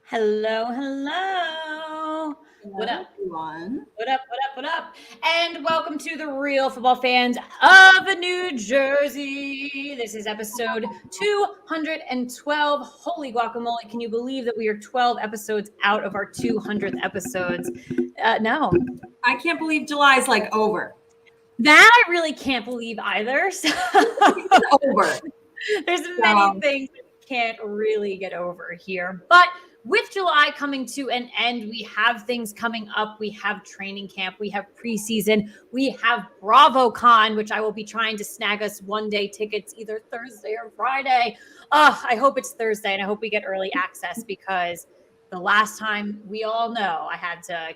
Hello, hello. What Hello, up? everyone. What up? What up? What up? And welcome to the real football fans of New Jersey. This is episode 212. Holy guacamole. Can you believe that we are 12 episodes out of our 200th episodes? No. I can't believe July's like over. That I really can't believe either. So It's over. there's many things that we can't really get over here. But with July coming to an end, we have things coming up. We have training camp. We have preseason. We have BravoCon, which I will be trying to snag us one-day tickets either Thursday or Friday. I hope it's Thursday, and I hope we get early access because the last time we all know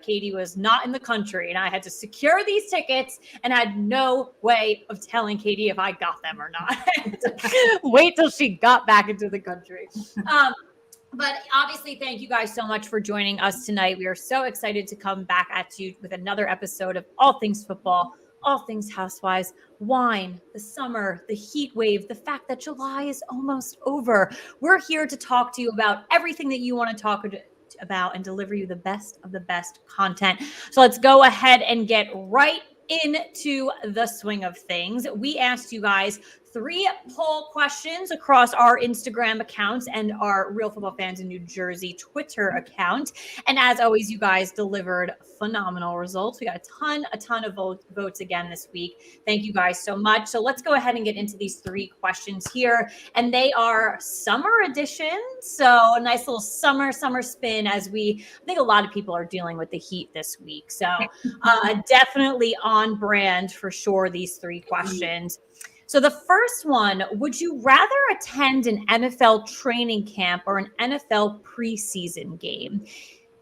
Katie was not in the country and I had to secure these tickets and had no way of telling Katie if I got them or not. Wait till she got back into the country. But obviously, thank you guys so much for joining us tonight. We are so excited to come back at you with another episode of All Things Football, All Things Housewives, wine, the summer, the heat wave, the fact that July is almost over. We're here to talk to you about everything that you want to talk about and deliver you the best of the best content. So let's go ahead and get right into the swing of things. We asked you guys 3 poll questions across our Instagram accounts and our Real Football Fans in New Jersey Twitter account. And as always, you guys delivered phenomenal results. We got a ton of votes again this week. Thank you guys so much. So let's go ahead and get into these 3 questions here. And they are summer edition. So a nice little summer spin I think a lot of people are dealing with the heat this week. So definitely on brand for sure, these 3 questions. So the first one, would you rather attend an NFL training camp or an NFL preseason game?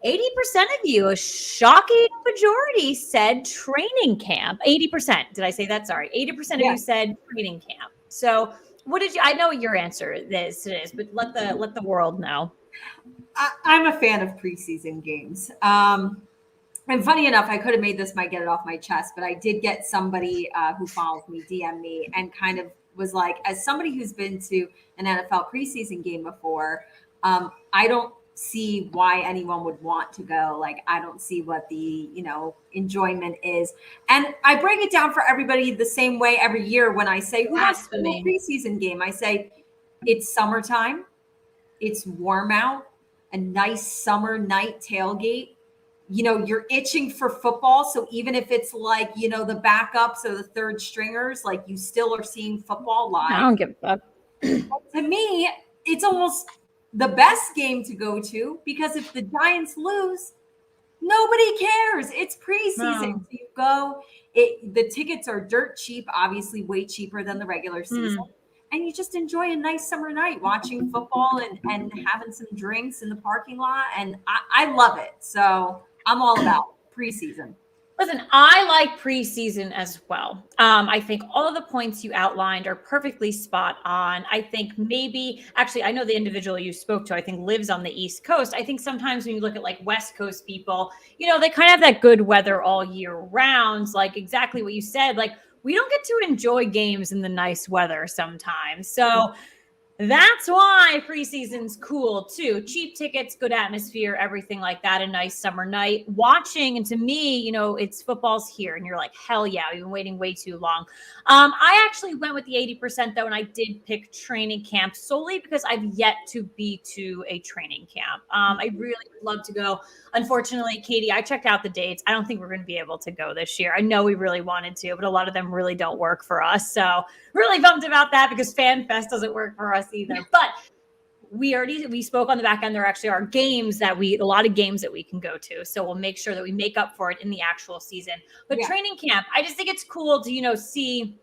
80% of you, a shocking majority, said training camp. 80%. Did I say that? Sorry. 80% of you said training camp. So what did you, I know what your answer is, but let the world know. I'm a fan of preseason games. And funny enough, I could have made this my get it off my chest, but I did get somebody who follows me, DM me, and kind of was like, as somebody who's been to an NFL preseason game before, I don't see why anyone would want to go. Like, I don't see what the, enjoyment is. And I break it down for everybody the same way every year when I say, who wants to go to a preseason game? I say, it's summertime. It's warm out, a nice summer night tailgate. You're itching for football. So even if it's like, the backups or the third stringers, like you still are seeing football live. I don't give a fuck. To me, it's almost the best game to go to because if the Giants lose, nobody cares. It's preseason. No. So you go, the tickets are dirt cheap, obviously way cheaper than the regular season. And you just enjoy a nice summer night watching football and having some drinks in the parking lot. And I love it. So I'm all about preseason. Listen, I like preseason as well. I think all of the points you outlined are perfectly spot on. I think actually, I know the individual you spoke to, I think lives on the East Coast. I think sometimes when you look at like West Coast people, they kind of have that good weather all year round. Like exactly what you said, like we don't get to enjoy games in the nice weather sometimes. So that's why preseason's cool too. Cheap tickets, good atmosphere, everything like that. A nice summer night watching. And to me, it's football's here and you're like, hell yeah, we've been waiting way too long. I actually went with the 80% though. And I did pick training camp solely because I've yet to be to a training camp. I really would love to go. Unfortunately, Katie, I checked out the dates. I don't think we're going to be able to go this year. I know we really wanted to, but a lot of them really don't work for us. So really bummed about that because Fan Fest doesn't work for us either. But we spoke on the back end. There actually are a lot of games that we can go to. So we'll make sure that we make up for it in the actual season. But training camp, I just think it's cool to, see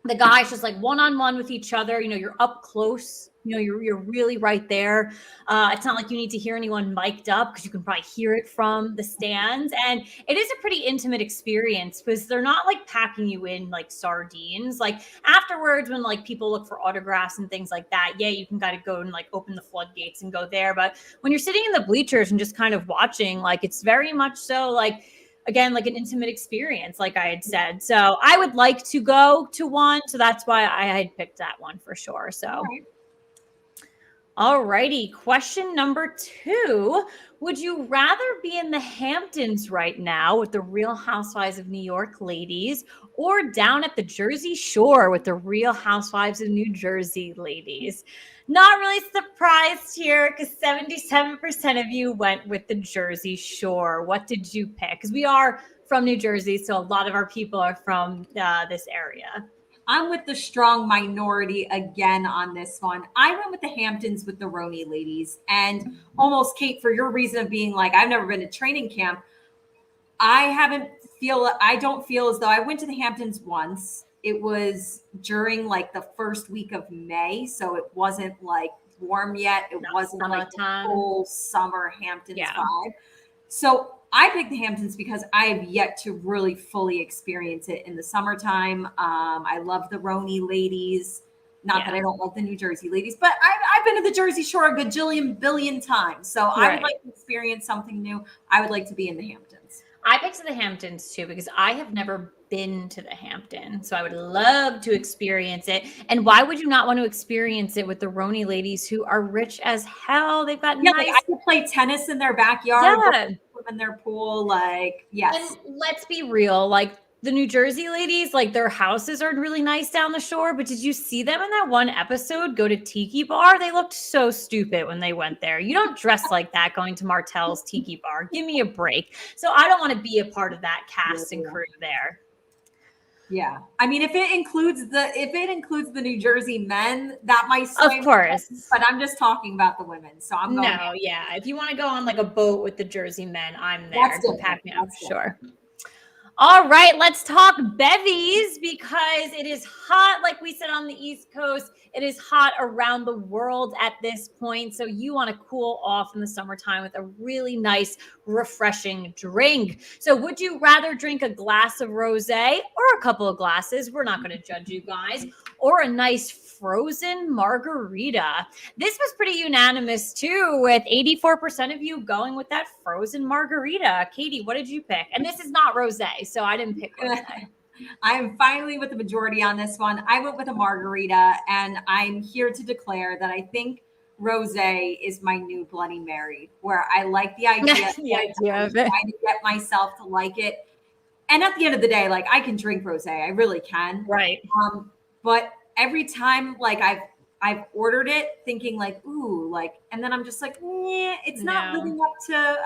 the guys just like one-on-one with each other. You're up close. You're really right there. It's not like you need to hear anyone mic'd up because you can probably hear it from the stands. And it is a pretty intimate experience because they're not like packing you in like sardines. Like afterwards, when like people look for autographs and things like that, you can kind of go and like open the floodgates and go there. But when you're sitting in the bleachers and just kind of watching, like it's very much so like, again, like an intimate experience, like I had said. So I would like to go to one. So that's why I had picked that one for sure. So. All righty. Question number 2. Would you rather be in the Hamptons right now with the Real Housewives of New York ladies or down at the Jersey Shore with the Real Housewives of New Jersey ladies? Not really surprised here because 77% of you went with the Jersey Shore. What did you pick? Because we are from New Jersey, so a lot of our people are from this area. I'm with the strong minority again on this one. I went with the Hamptons with the RHOC ladies, and almost, Kate, for your reason of being like, I've never been to training camp. I don't feel as though I went to the Hamptons once. It was during like the first week of May, so it wasn't like warm yet. It wasn't like the full summer Hamptons vibe. So I picked the Hamptons because I have yet to really fully experience it in the summertime. I love the RHOC ladies. Not that I don't love the New Jersey ladies, but I've been to the Jersey Shore a gajillion billion times. So I would like to experience something new. I would like to be in the Hamptons. I picked the Hamptons too because I have never been to the Hamptons. So I would love to experience it. And why would you not want to experience it with the RHOC ladies who are rich as hell? They've got nice. Like I could play tennis in their backyard, in their pool. Like, yes. And let's be real. Like the New Jersey ladies, like their houses are really nice down the shore. But did you see them in that one episode go to Tiki Bar? They looked so stupid when they went there. You don't dress like that going to Martell's Tiki Bar. Give me a break. So I don't want to be a part of that cast and crew there. Yeah. I mean, if it includes the New Jersey men, that might sway. Of course. Me, but I'm just talking about the women. So I'm going. No, yeah. If you want to go on like a boat with the Jersey men, I'm there. Pack me up, sure. All right, let's talk bevies because it is hot, like we said, on the East Coast. It is hot around the world at this point. So you want to cool off in the summertime with a really nice, refreshing drink. So would you rather drink a glass of rosé or a couple of glasses? We're not going to judge you guys. Or a nice frozen margarita. This was pretty unanimous too, with 84% of you going with that frozen margarita. Katie, what did you pick? And this is not rosé, so I didn't pick rosé. I'm finally with the majority on this one. I went with a margarita, and I'm here to declare that I think rosé is my new Bloody Mary, where I like the idea, of it. Trying to get myself to like it. And at the end of the day, like I can drink rosé, I really can. Right. But every time, like I've ordered it, thinking like, ooh, like, and then I'm just like, it's not living up to.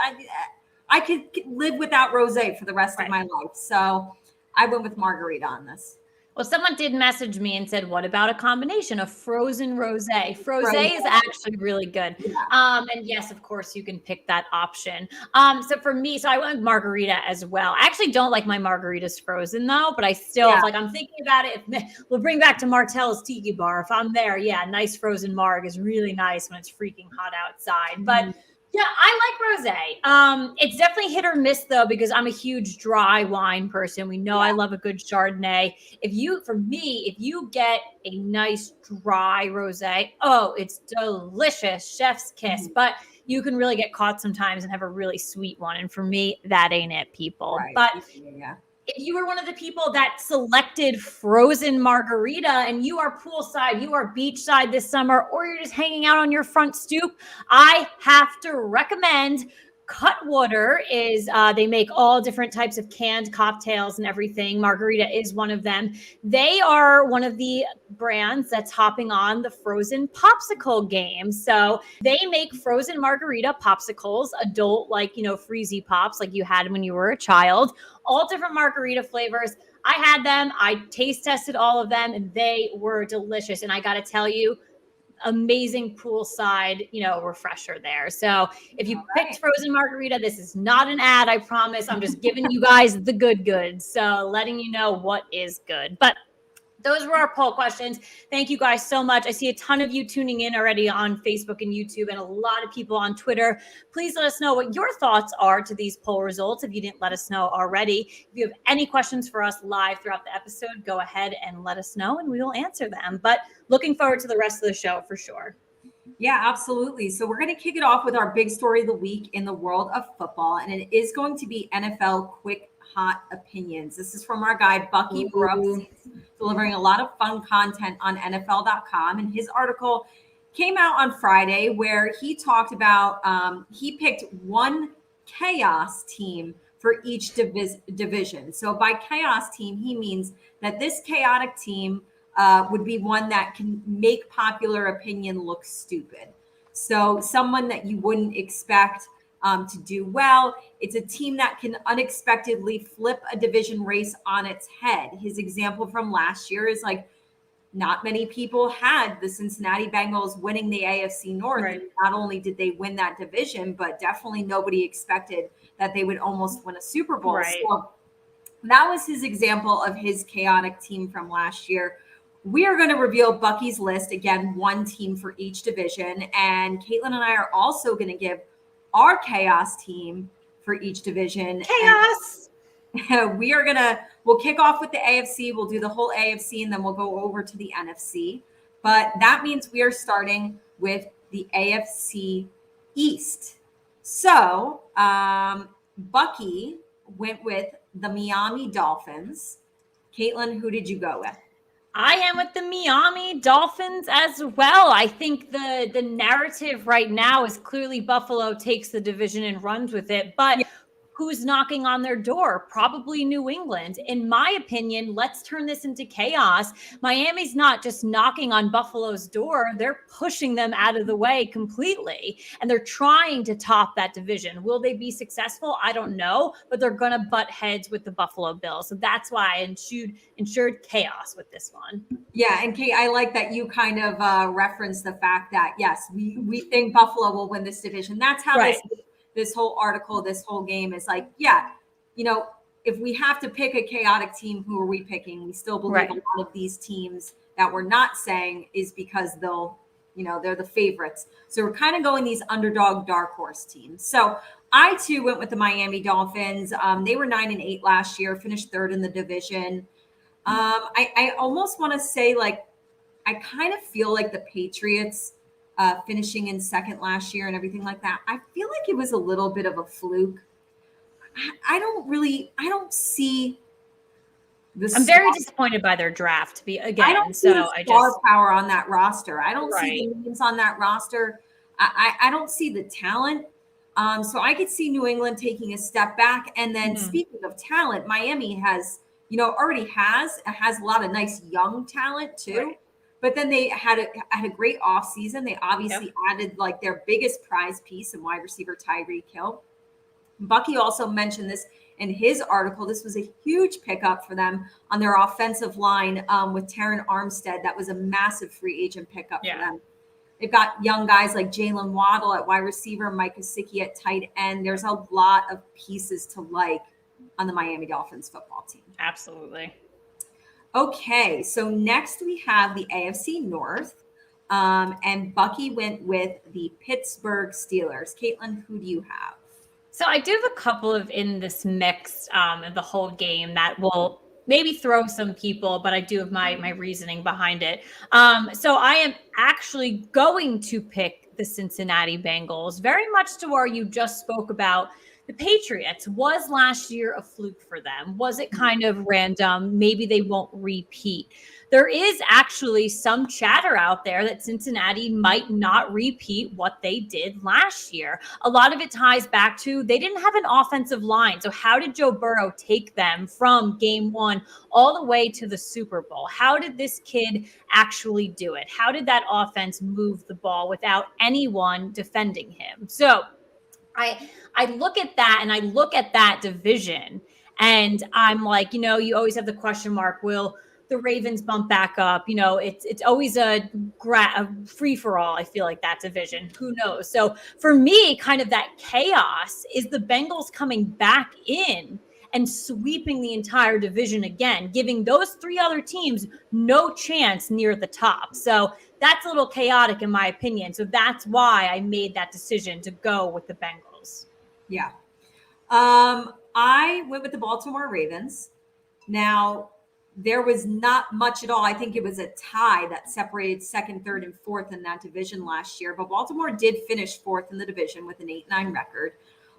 I could live without rosé for the rest of my life. So I went with margarita on this. Well, someone did message me and said, what about a combination of frozen rosé? Frosé is actually really good. Yeah. And yes, of course, you can pick that option. So for me, I went with margarita as well. I actually don't like my margaritas frozen though, but I still, like I'm thinking about it. We'll bring back to Martell's Tiki Bar. If I'm there, nice frozen marg is really nice when it's freaking hot outside. But yeah, I like rosé. It's definitely hit or miss though, because I'm a huge dry wine person. We know I love a good Chardonnay. If you get a nice dry rosé, it's delicious, chef's kiss. But you can really get caught sometimes and have a really sweet one. And for me, that ain't it, people. Right. But if you were one of the people that selected frozen margarita and you are poolside, you are beachside this summer, or you're just hanging out on your front stoop, I have to recommend Cutwater. They make all different types of canned cocktails and everything. Margarita is one of them. They are one of the brands that's hopping on the frozen popsicle game. So they make frozen margarita popsicles, adult, like, freezy pops like you had when you were a child, all different margarita flavors. I had them. I taste tested all of them and they were delicious. And I got to tell you, amazing poolside, refresher there. So if you picked frozen margarita, this is not an ad, I promise. I'm just giving you guys the good goods. So letting you know what is good. But those were our poll questions. Thank you guys so much. I see a ton of you tuning in already on Facebook and YouTube and a lot of people on Twitter. Please let us know what your thoughts are to these poll results if you didn't let us know already. If you have any questions for us live throughout the episode, go ahead and let us know and we will answer them. But looking forward to the rest of the show for sure. Yeah, absolutely. So we're going to kick it off with our big story of the week in the world of football, and it is going to be NFL quick hot opinions. This is from our guy, Bucky Brooks. He's delivering a lot of fun content on NFL.com. And his article came out on Friday where he talked about he picked one chaos team for each division. So by chaos team, he means that this chaotic team would be one that can make popular opinion look stupid. So someone that you wouldn't expect to do well. It's a team that can unexpectedly flip a division race on its head. His example from last year is like, not many people had the Cincinnati Bengals winning the AFC North. Right. And not only did they win that division, but definitely nobody expected that they would almost win a Super Bowl. Right. So that was his example of his chaotic team from last year. We are going to reveal Bucky's list again, one team for each division. And Caitlin and I are also going to give our chaos team for each division. Chaos. And we'll kick off with the AFC. We'll do the whole AFC and then we'll go over to the NFC. But that means we are starting with the AFC East. So Bucky went with the Miami Dolphins. Caitlin, who did you go with? I am with the Miami Dolphins as well. I think the narrative right now is clearly Buffalo takes the division and runs with it. But who's knocking on their door? Probably New England. In my opinion, let's turn this into chaos. Miami's not just knocking on Buffalo's door. They're pushing them out of the way completely. And they're trying to top that division. Will they be successful? I don't know, but they're going to butt heads with the Buffalo Bills. So that's why I ensured chaos with this one. Yeah. And Kate, I like that you kind of referenced the fact that, yes, we think Buffalo will win this division. That's how this whole article, this whole game is like, if we have to pick a chaotic team, who are we picking? We still believe a lot of these teams that we're not saying is because they're the favorites. So we're kind of going these underdog dark horse teams. So I too went with the Miami Dolphins. They were 9-8 last year, finished third in the division. I almost want to say, like, I kind of feel like the Patriots finishing in second last year and everything like that. I feel like it was a little bit of a fluke. I don't see this. I'm very disappointed by their draft. I don't see the star power on that roster. I don't see the names on that roster. I don't see the talent. So I could see New England taking a step back. And then speaking of talent, Miami has a lot of nice young talent too. Right. But then they had a great offseason. They obviously added like their biggest prize piece in wide receiver Tyreek Hill. Bucky also mentioned this in his article. This was a huge pickup for them on their offensive line with Terron Armstead. That was a massive free agent pickup for them. They've got young guys like Jalen Waddle at wide receiver, Mike Gesicki at tight end. There's a lot of pieces to like on the Miami Dolphins football team. Absolutely. Okay, so next we have the AFC North, and Bucky went with the Pittsburgh Steelers. Caitlin, who do you have? So I do have a couple of in this mix of the whole game that will maybe throw some people, but I do have my reasoning behind it. So I am actually going to pick the Cincinnati Bengals, very much to where you just spoke about. The Patriots, was last year a fluke for them? Was it kind of random? Maybe they won't repeat. There is actually some chatter out there that Cincinnati might not repeat what they did last year. A lot of it ties back to they didn't have an offensive line. So how did Joe Burrow take them from game one all the way to the Super Bowl? How did this kid actually do it? How did that offense move the ball without anyone defending him? So I look at that and I look at that division and I'm like, you always have the question mark, will the Ravens bump back up? It's always a free for all. I feel like that division, who knows? So for me, kind of that chaos is the Bengals coming back in and sweeping the entire division again, giving those three other teams no chance near the top. So that's a little chaotic in my opinion. So that's why I made that decision to go with the Bengals. Yeah. I went with the Baltimore Ravens. Now, there was not much at all. I think it was a tie that separated second, third, and fourth in that division last year. But Baltimore did finish fourth in the division with an 8-9 record.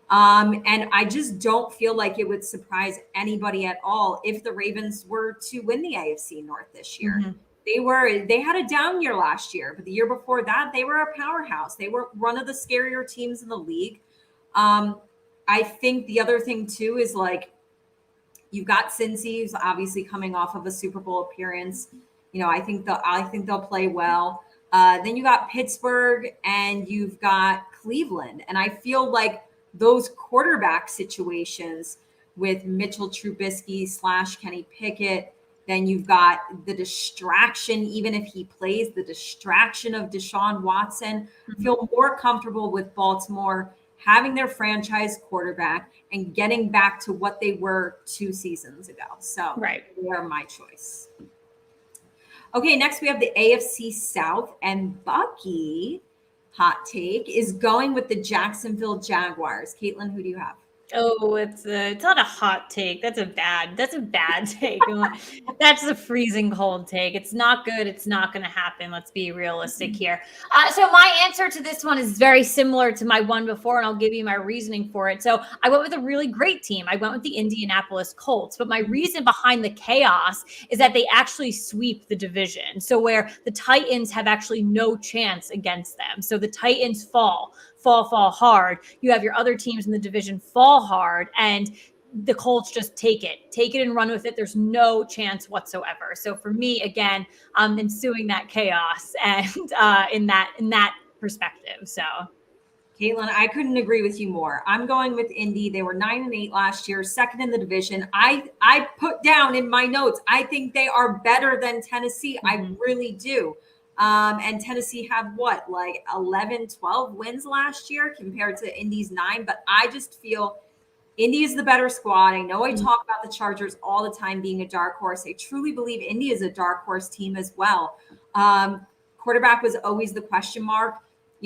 And I just don't feel like it would surprise anybody at all if the Ravens were to win the AFC North this year. They had a down year last year, but the year before that, they were a powerhouse. They were one of the scarier teams in the league. I think the other thing too is like you've got Cincy, who's obviously coming off of a Super Bowl appearance. I think they'll play well. Then you got Pittsburgh and you've got Cleveland, and I feel like those quarterback situations with Mitchell Trubisky / Kenny Pickett. Then you've got the distraction, even if he plays, the distraction of Deshaun Watson. I feel more comfortable with Baltimore having their franchise quarterback and getting back to what they were 2 seasons ago. So they are my choice. Okay, next we have the AFC South, and Bucky, hot take, is going with the Jacksonville Jaguars. Caitlin, who do you have? Oh, it's not a hot take. That's a bad take. That's a freezing cold take. It's not good. It's not going to happen. Let's be realistic here. So my answer to this one is very similar to my one before, and I'll give you my reasoning for it. So I went with a really great team. I went with the Indianapolis Colts, but my reason behind the chaos is that they actually sweep the division. So where the Titans have actually no chance against them. So the Titans fall hard. You have your other teams in the division fall hard, and the Colts just take it and run with it. There's no chance whatsoever. So for me, again, I'm ensuing that chaos and in that perspective. So Caitlin, I couldn't agree with you more. I'm going with Indy. They were 9-8 last year, second in the division. I put down in my notes, I think they are better than Tennessee. I really do. And Tennessee had like 11, 12 wins last year compared to Indy's 9. But I just feel Indy is the better squad. I know I talk about the Chargers all the time being a dark horse. I truly believe Indy is a dark horse team as well. Quarterback was always the question mark.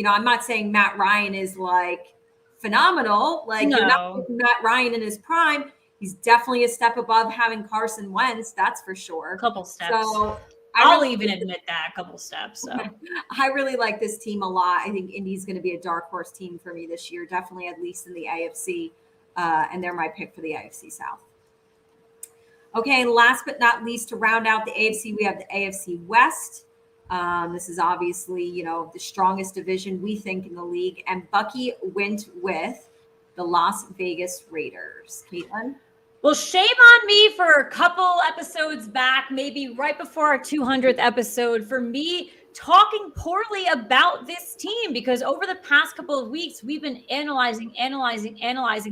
I'm not saying Matt Ryan is like phenomenal. Like you're not putting Matt Ryan in his prime. He's definitely a step above having Carson Wentz. That's for sure. A couple steps. So I'll even admit that, a couple steps. So I really like this team a lot. I think Indy's going to be a dark horse team for me this year, definitely at least in the AFC. And they're my pick for the AFC South. Okay, and last but not least, to round out the AFC, we have the AFC West. This is obviously, the strongest division we think in the league. And Bucky went with the Las Vegas Raiders. Caitlin? Well, shame on me for a couple episodes back, maybe right before our 200th episode, for me talking poorly about this team, because over the past couple of weeks, we've been analyzing,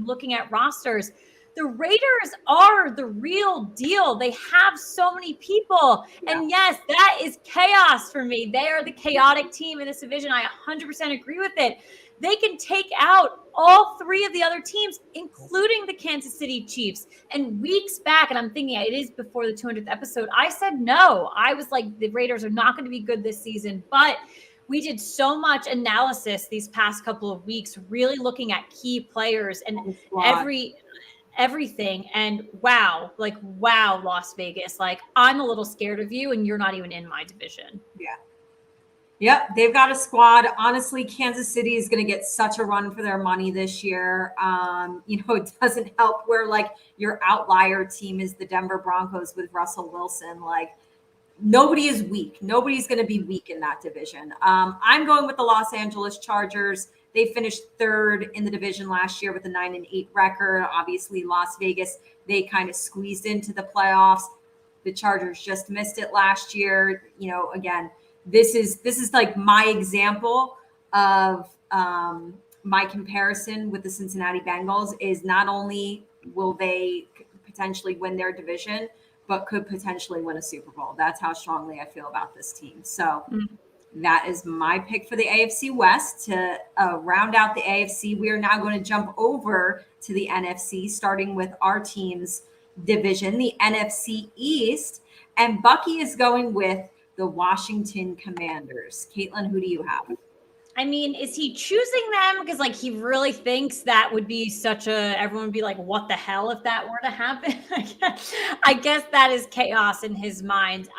looking at rosters. The Raiders are the real deal. They have so many people. Yeah. And yes, that is chaos for me. They are the chaotic team in this division. I 100% agree with it. They can take out all 3 of the other teams, including the Kansas City Chiefs. And weeks back, and I'm thinking it is before the 200th episode, I said no. I was like, the Raiders are not going to be good this season. But we did so much analysis these past couple of weeks, really looking at key players and everything. And wow, Las Vegas. Like, I'm a little scared of you, and you're not even in my division. Yeah. Yep, they've got a squad. Honestly, Kansas City is going to get such a run for their money this year. It doesn't help where like your outlier team is the Denver Broncos with Russell Wilson. Like, nobody is weak. Nobody's going to be weak in that division. I'm going with the Los Angeles Chargers. They finished 3rd in the division last year with a 9-8 record. Obviously, Las Vegas, they kind of squeezed into the playoffs. The Chargers just missed it last year. Again, this is like my example of my comparison with the Cincinnati Bengals is not only will they potentially win their division, but could potentially win a Super Bowl. That's how strongly I feel about this team. So that is my pick for the AFC West. To round out the AFC, we are now going to jump over to the NFC, starting with our team's division, the NFC East. And Bucky is going with the Washington Commanders. Caitlin, who do you have? I mean, is he choosing them because like he really thinks that would be everyone would be like, what the hell if that were to happen? I guess that is chaos in his mind.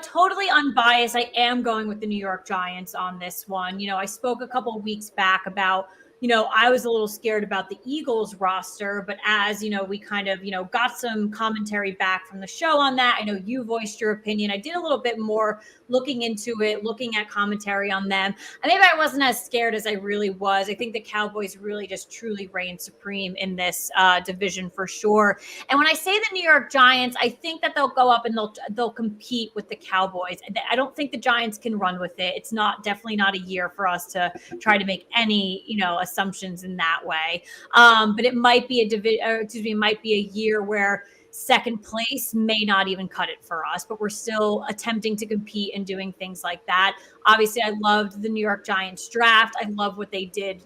Totally unbiased. I am going with the New York Giants on this one. I spoke a couple of weeks back about I was a little scared about the Eagles roster, but as, we kind of, got some commentary back from the show on that. I know you voiced your opinion. I did a little bit more looking into it, looking at commentary on them. And maybe I wasn't as scared as I really was. I think the Cowboys really just truly reign supreme in this division for sure. And when I say the New York Giants, I think that they'll go up and they'll compete with the Cowboys. I don't think the Giants can run with it. It's definitely not a year for us to try to make any, assumptions in that way. But it might be it might be a year where second place may not even cut it for us, but we're still attempting to compete and doing things like that. Obviously, I loved the New York Giants draft. I love what they did,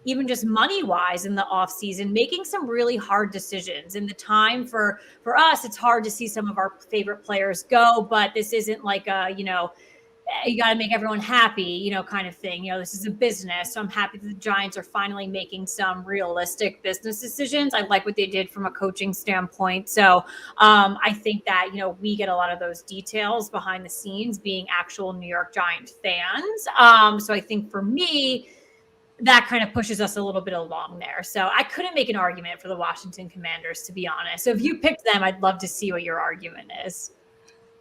even just money wise in the offseason, making some really hard decisions. In the time for us, it's hard to see some of our favorite players go, but this isn't like a, you got to make everyone happy, kind of thing. This is a business. So I'm happy that the Giants are finally making some realistic business decisions. I like what they did from a coaching standpoint. So I think that, we get a lot of those details behind the scenes being actual New York Giant fans. So I think for me, that kind of pushes us a little bit along there. So I couldn't make an argument for the Washington Commanders, to be honest. So if you picked them, I'd love to see what your argument is.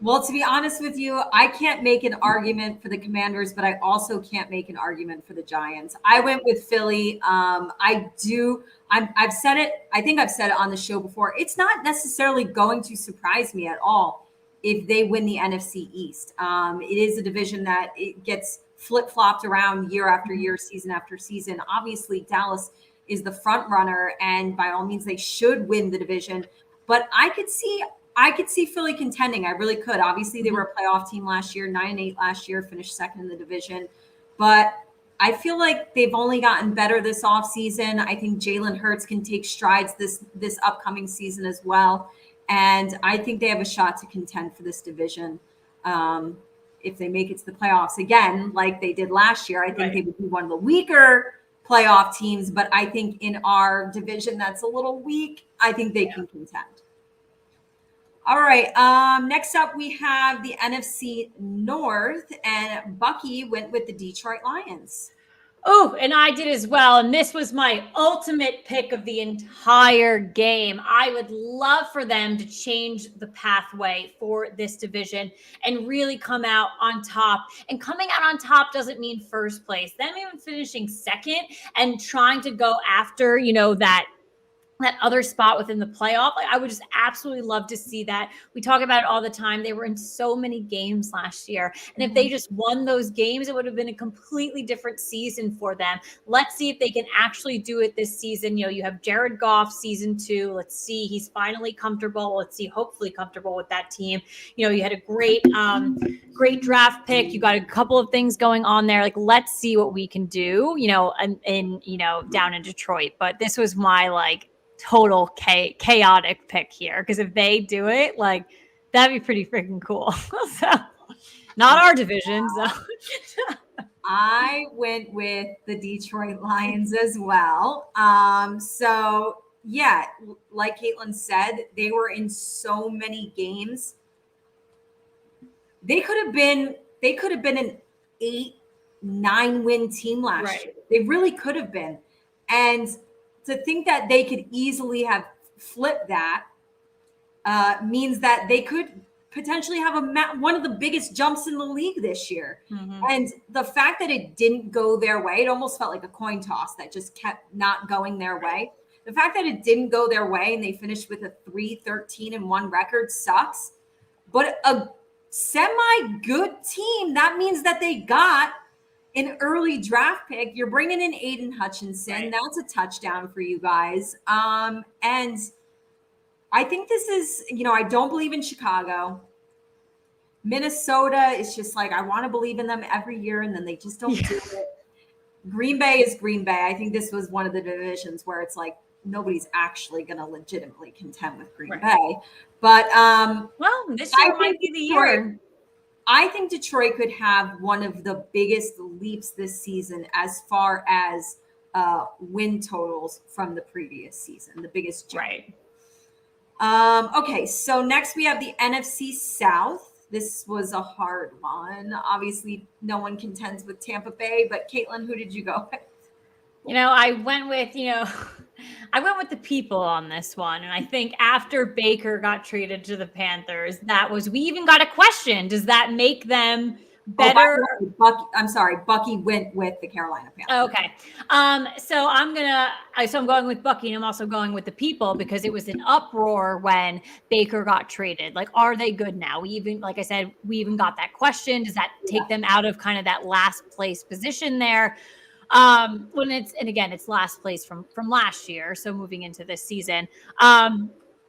Well, to be honest with you, I can't make an argument for the Commanders, but I also can't make an argument for the Giants. I went with Philly. I've said it. I think I've said it on the show before. It's not necessarily going to surprise me at all if they win the NFC East. It is a division that it gets flip-flopped around year after year, season after season. Obviously, Dallas is the front runner, and by all means, they should win the division. But I could see Philly contending. I really could. Obviously, they were a playoff team last year, 9-8 last year, finished second in the division. But I feel like they've only gotten better this offseason. I think Jalen Hurts can take strides this upcoming season as well. And I think they have a shot to contend for this division. If they make it to the playoffs again, like they did last year, I think they would be one of the weaker playoff teams. But I think in our division that's a little weak, I think they can contend. All right. Next up, we have the NFC North, and Bucky went with the Detroit Lions. Oh, and I did as well. And this was my ultimate pick of the entire game. I would love for them to change the pathway for this division and really come out on top. And coming out on top doesn't mean first place. Them even finishing second and trying to go after, that other spot within the playoff. Like, I would just absolutely love to see that. We talk about it all the time. They were in so many games last year. And if they just won those games, it would have been a completely different season for them. Let's see if they can actually do it this season. You have Jared Goff season 2. Let's see. He's finally comfortable. Let's see, hopefully comfortable with that team. You had a great draft pick. You got a couple of things going on there. Like, let's see what we can do, down in Detroit. But this was my total chaotic pick here, because if they do it, that'd be pretty freaking cool. So not our division. So I went with the Detroit Lions as well. So yeah, like Caitlin said, they were in so many games. They could have been an 8-9 win team last year. They really could have been. And to think that they could easily have flipped that means that they could potentially have one of the biggest jumps in the league this year. Mm-hmm. And the fact that it didn't go their way, it almost felt like a coin toss that just kept not going their way. The fact that it didn't go their way and they finished with a 3-13-1 record sucks. But a semi-good team, that means that they got an early draft pick. You're bringing in Aiden Hutchinson. Right. That's a touchdown for you guys. And I think this is, I don't believe in Chicago. Minnesota is just I want to believe in them every year, and then they just don't do it. Green Bay is Green Bay. I think this was one of the divisions where it's nobody's actually going to legitimately contend with Green Bay. But this year might be the year. I think Detroit could have one of the biggest leaps this season as far as win totals from the previous season, the biggest jump. Right. Okay, so next we have the NFC South. This was a hard one. Obviously, no one contends with Tampa Bay, but Caitlin, who did you go with? I went with, I went with the people on this one. And I think after Baker got traded to the Panthers, we even got a question. Does that make them better? Oh, by the way, Bucky, I'm sorry, Bucky went with the Carolina Panthers. Okay. So I'm going with Bucky, and I'm also going with the people because it was an uproar when Baker got traded. Like, are they good now? Like I said, we even got that question. Does that take them out of kind of that last place position there? It's last place from last year, so moving into this season.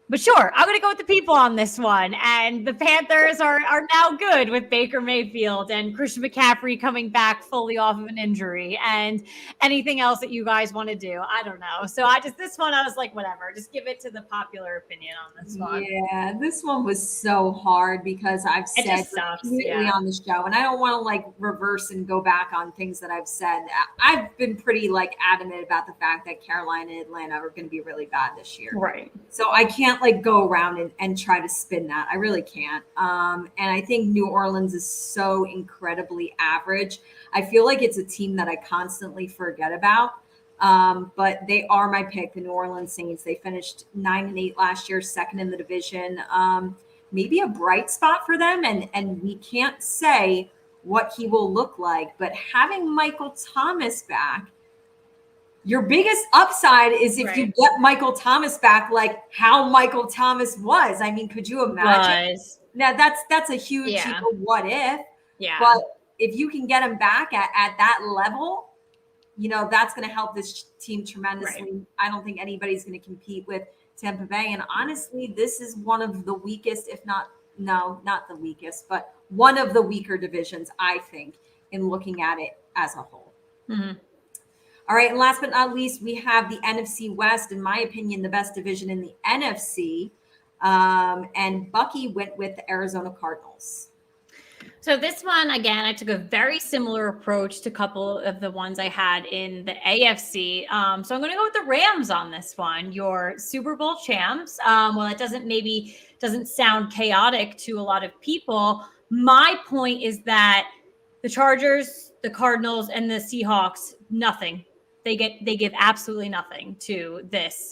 But sure, I'm going to go with the people on this one. And the Panthers are now good with Baker Mayfield and Christian McCaffrey coming back fully off of an injury, and anything else that you guys want to do. I don't know. So this one, I was like, whatever, just give it to the popular opinion on this one. Yeah, this one was so hard because I've said repeatedly on the show, and I don't want to like reverse and go back on things that I've said. I've been pretty like adamant about the fact that Carolina and Atlanta are going to be really bad this year. Right. So I can't like go around and try to spin that. I really can't. And I think New Orleans is so incredibly average. I feel like it's a team that I constantly forget about. But they are my pick, the New Orleans Saints. They finished 9-8 last year, second in the division. Maybe a bright spot for them. And we can't say what he will look like, but having Michael Thomas back, your biggest upside is if you get Michael Thomas back, like how Michael Thomas was. I mean, could you imagine? Now that's a huge what if. Yeah. But if you can get him back at that level, that's going to help this team tremendously. Right. I don't think anybody's going to compete with Tampa Bay. And honestly, this is one of the weakest, if not the weakest, but one of the weaker divisions, I think, in looking at it as a whole. Mm-hmm. All right. And last but not least, we have the NFC West, in my opinion, the best division in the NFC. And Bucky went with the Arizona Cardinals. So this one, again, I took a very similar approach to a couple of the ones I had in the AFC. So I'm going to go with the Rams on this one, your Super Bowl champs. Well, it doesn't sound chaotic to a lot of people. My point is that the Chargers, the Cardinals, and the Seahawks, nothing. They give absolutely nothing to this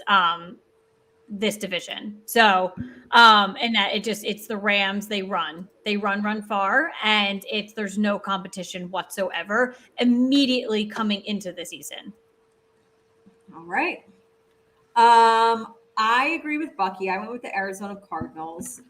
division. So, and that it's the Rams. They run far, and there's no competition whatsoever immediately coming into the season. All right. I agree with Bucky. I went with the Arizona Cardinals.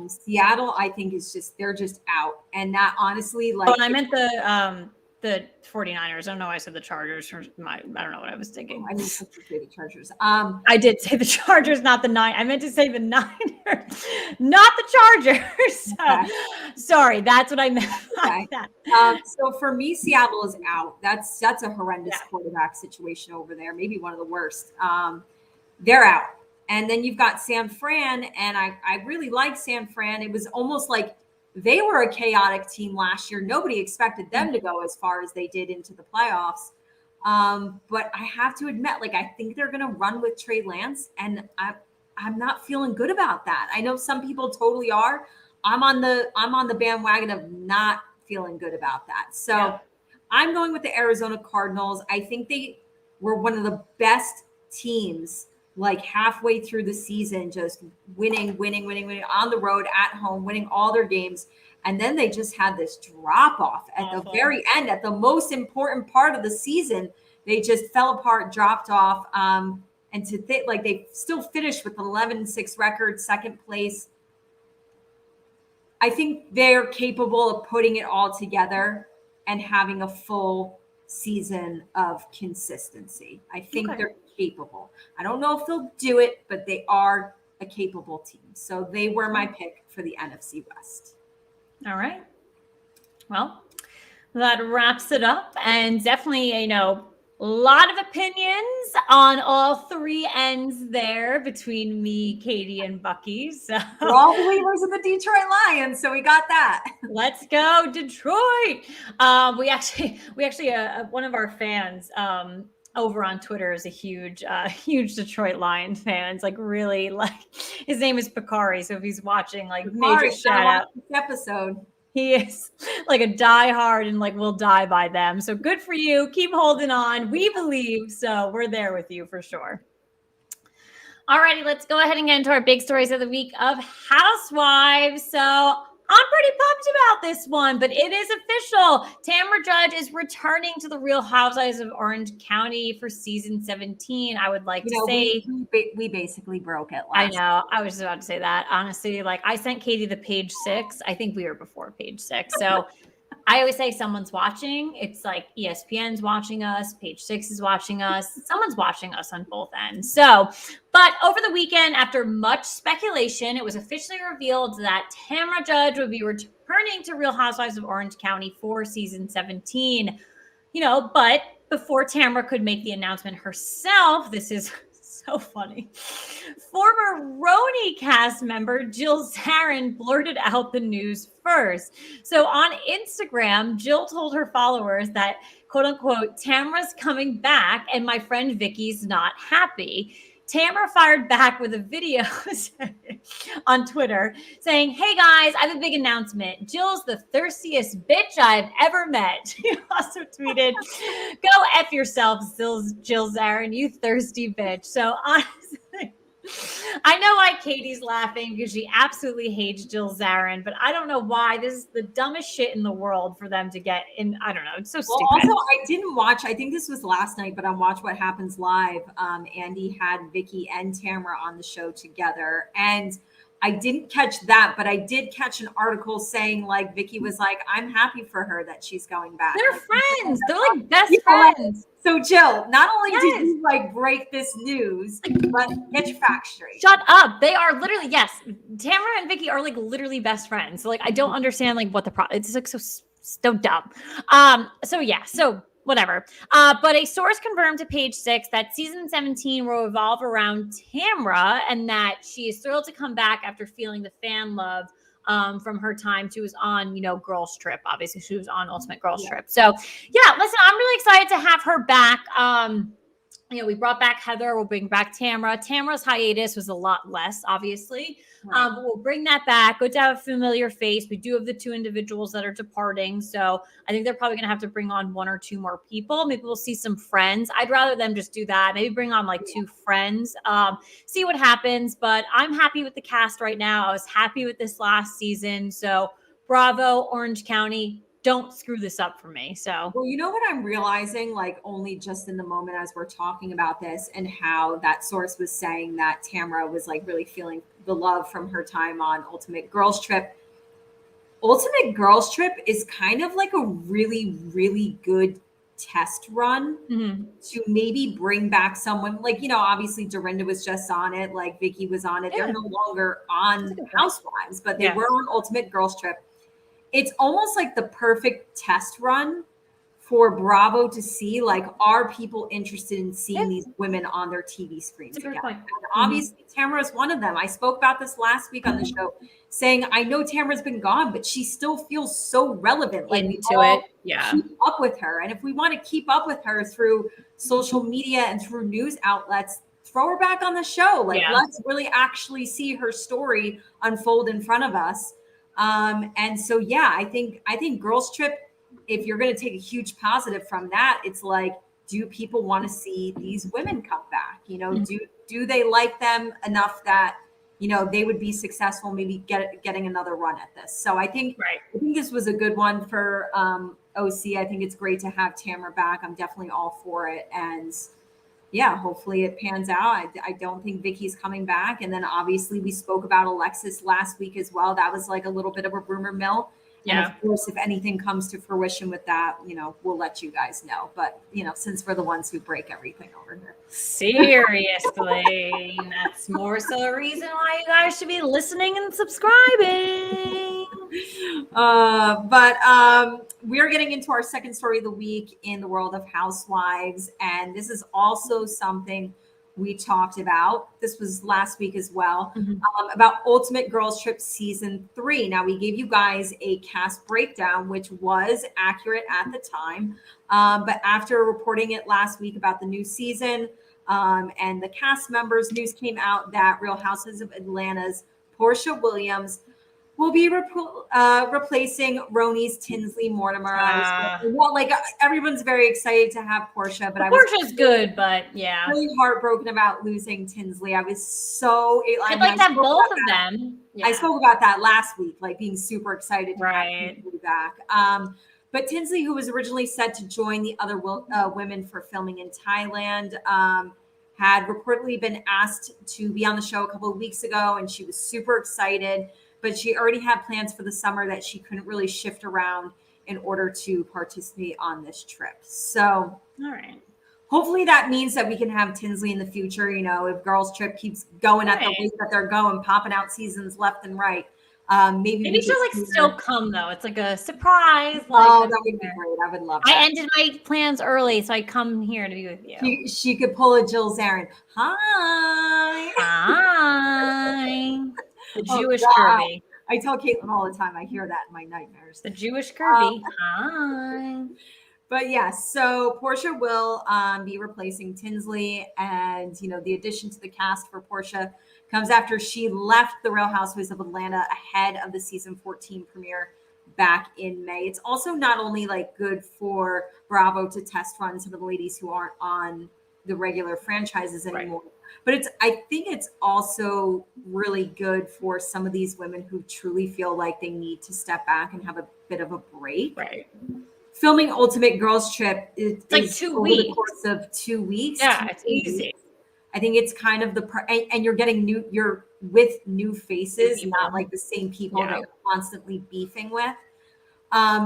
Seattle, I think they're just out. And that honestly, like, I meant the 49ers. I don't know why I said the Chargers. I don't know what I was thinking. I didn't say the Chargers. I did say the Chargers, not the Niners. I meant to say the Niners, not the Chargers. Okay. Sorry, that's what I meant. Okay. So for me, Seattle is out. That's a horrendous quarterback situation over there. Maybe one of the worst. They're out. And then you've got San Fran, and I really like San Fran. It was almost like they were a chaotic team last year. Nobody expected them to go as far as they did into the playoffs. But I have to admit, like, I think they're going to run with Trey Lance, and I'm not feeling good about that. I know some people totally are. I'm on the bandwagon of not feeling good about that. So I'm going with the Arizona Cardinals. I think they were one of the best teams, like halfway through the season, just winning on the road, at home, winning all their games. And then they just had this drop off at the very end, at the most important part of the season. They just fell apart, dropped off. And they still finished with an 11-6 record, second place. I think they're capable of putting it all together and having a full season of consistency. I think they're capable. I don't know if they'll do it, but they are a capable team. So they were my pick for the NFC West. All right. Well, that wraps it up, and definitely, a lot of opinions on all three ends there between me, Katie, and Bucky. So we're all believers in the Detroit Lions, so we got that. Let's go, Detroit. We actually, one of our fans, over on Twitter is a huge Detroit Lions fan. It's like really, like, his name is Bakari. So if he's watching, like, major shout out this episode. He is like a diehard and like will die by them. So good for you. Keep holding on. We believe. So we're there with you for sure. All righty, let's go ahead and get into our big stories of the week of Housewives. So I'm pretty pumped about this one, but it is official. Tamara Judge is returning to the Real Housewives of Orange County for season 17. I would like to say we basically broke it last. I know. I was about to say that. Honestly, like I sent Katie the page 6. I think we were before page 6. So I always say someone's watching. It's like ESPN's watching us, page 6 is watching us. Someone's watching us on both ends. So, but over the weekend, after much speculation, it was officially revealed that Tamara Judge would be returning to Real Housewives of Orange County for season 17. But before Tamara could make the announcement herself, this is so funny. Former RHOC cast member Jill Zarin blurted out the news first. So on Instagram, Jill told her followers that, quote unquote, Tamara's coming back and my friend Vicky's not happy. Tamara fired back with a video on Twitter saying, "Hey guys, I have a big announcement. Jill's the thirstiest bitch I've ever met." She also tweeted, "Go F yourself, Jill Zarin, you thirsty bitch." So honestly, I know why Katie's laughing because she absolutely hates Jill Zarin, but I don't know why. This is the dumbest shit in the world for them to get in. I don't know. It's so stupid. Also, I didn't watch, I think this was last night, but on Watch What Happens Live, Andy had Vicky and Tamara on the show together. And I didn't catch that, but I did catch an article saying like Vicky was like, I'm happy for her that she's going back. They're friends. They're like best friends. friends. So Jill, not only did you like break this news, but get your facts straight. Shut up. They are literally, yes. Tamara and Vicky are like literally best friends. So like, I don't understand like what the problem. It's like so dumb. So whatever. But a source confirmed to page 6 that season 17 will revolve around Tamara and that she is thrilled to come back after feeling the fan love from her time. She was on, Girls Trip. Obviously, she was on Ultimate Girls Trip. So, yeah, listen, I'm really excited to have her back. We brought back Heather. We'll bring back Tamara. Tamara's hiatus was a lot less, obviously. Right. But we'll bring that back. Good to have a familiar face. We do have the 2 individuals that are departing. So I think they're probably going to have to bring on 1 or 2 more people. Maybe we'll see some friends. I'd rather them just do that. Maybe bring on like 2 friends. See what happens. But I'm happy with the cast right now. I was happy with this last season. So bravo, Orange County. Don't screw this up for me. So, well, you know what I'm realizing, like only just in the moment as we're talking about this and how that source was saying that Tamara was like really feeling the love from her time on Ultimate Girls Trip. Ultimate Girls Trip is kind of like a really, really good test run to maybe bring back someone like, obviously Dorinda was just on it. Like Vicky was on it. Yeah. They're no longer on Housewives, but they were on Ultimate Girls Trip. It's almost like the perfect test run for Bravo to see, like, are people interested in seeing these women on their TV screens again? And obviously, Tamara is one of them. I spoke about this last week on the show, saying, I know Tamara's been gone, but she still feels so relevant. Like, keep up with her. And if we want to keep up with her through social media and through news outlets, throw her back on the show. Like, let's really actually see her story unfold in front of us. And so, I think Girls Trip, if you're going to take a huge positive from that, it's like, do people want to see these women come back? Do they like them enough that, they would be successful, maybe getting another run at this. So I think this was a good one for OC. I think it's great to have Tamara back. I'm definitely all for it. And hopefully it pans out. I don't think Vicky's coming back. And then obviously we spoke about Alexis last week as well. That was like a little bit of a rumor mill. Yeah. And of course, if anything comes to fruition with that, we'll let you guys know. But, since we're the ones who break everything over here. Seriously. That's more so a reason why you guys should be listening and subscribing. But we're getting into our second story of the week in the world of Housewives. And this is also something we talked about. This was last week as well, about Ultimate Girls Trip Season 3. Now, we gave you guys a cast breakdown, which was accurate at the time. But after reporting it last week about the new season and the cast members, news came out that Real Housewives of Atlanta's Portia Williams will be replacing Roni's Tinsley Mortimer. Everyone's very excited to have Portia, but Portia's good, but yeah, really heartbroken about losing Tinsley. I was so I'd like to have both of them. Yeah. I spoke about that last week, like being super excited to have Tinsley back. But Tinsley, who was originally set to join the other women for filming in Thailand, had reportedly been asked to be on the show a couple of weeks ago, and she was super excited. But she already had plans for the summer that she couldn't really shift around in order to participate on this trip. So, all right. Hopefully that means that we can have Tinsley in the future. You know, if Girls Trip keeps going at the rate that they're going, popping out seasons left and right. Maybe she'll still come though. It's like a surprise. That would be great. I would love that. I ended my plans early, so I come here to be with you. She could pull a Jill Zarin. Hi. The Jewish Kirby. I tell Caitlin all the time. I hear that in my nightmares. The Jewish Kirby. Hi. But yes, so Portia will be replacing Tinsley, and the addition to the cast for Portia comes after she left the Real Housewives of Atlanta ahead of the season 14 premiere back in May. It's also not only good for Bravo to test run some of the ladies who aren't on the regular franchises anymore, but I think it's also really good for some of these women who truly feel like they need to step back and have a bit of a break. Right. Filming Ultimate Girls Trip is like 2 weeks. Over the course of 2 weeks. Yeah, it's easy. I think it's kind of and you're getting you're with new faces, not like the same people that you're constantly beefing with.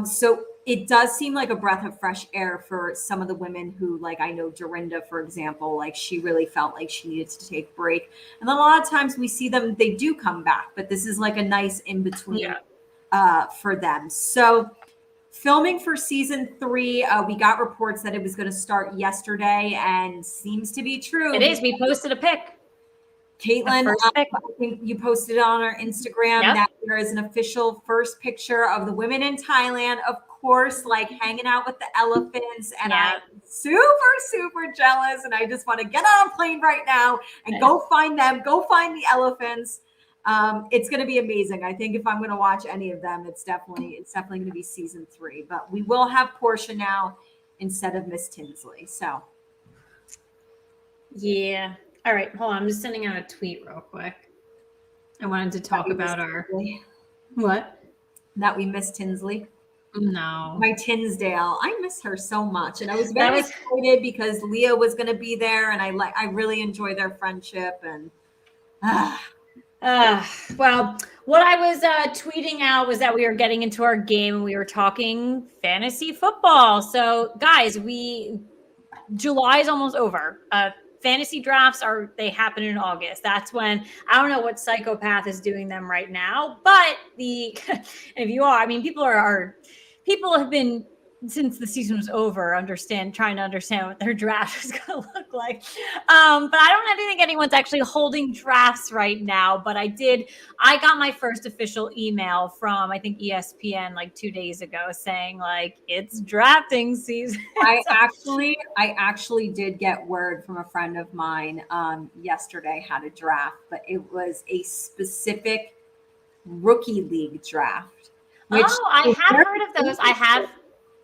So it does seem like a breath of fresh air for some of the women who, I know Dorinda, for example, she really felt like she needed to take a break. And a lot of times we see them, they do come back, but this is a nice in-between for them. So filming for season 3, we got reports that it was going to start yesterday, and seems to be true. It is. We posted a pic. Caitlin, I think you posted it on our Instagram that there is an official first picture of the women in Thailand, of course, hanging out with the elephants. And I'm super, super jealous. And I just want to get on a plane right now and go find them, go find the elephants. It's going to be amazing. I think if I'm going to watch any of them, it's definitely going to be season 3. But we will have Portia now instead of Miss Tinsley. So, yeah. All right, hold on. I'm just sending out a tweet real quick. I wanted to talk about what? That we miss Tinsley. No. My Tinsdale. I miss her so much. And I was very excited because Leah was going to be there, and I really enjoy their friendship. And well, what I was tweeting out was that we were getting into our game and we were talking fantasy football. So guys, July is almost over. Fantasy drafts they happen in August. That's when, I don't know what psychopath is doing them right now, but if you are, people have been, since the season was over, trying to understand what their draft is going to look like. But I don't think anyone's actually holding drafts right now. But I got my first official email from, I think, ESPN 2 days ago saying it's drafting season. I actually did get word from a friend of mine yesterday how to draft, but it was a specific rookie league draft. I have heard of those. I have.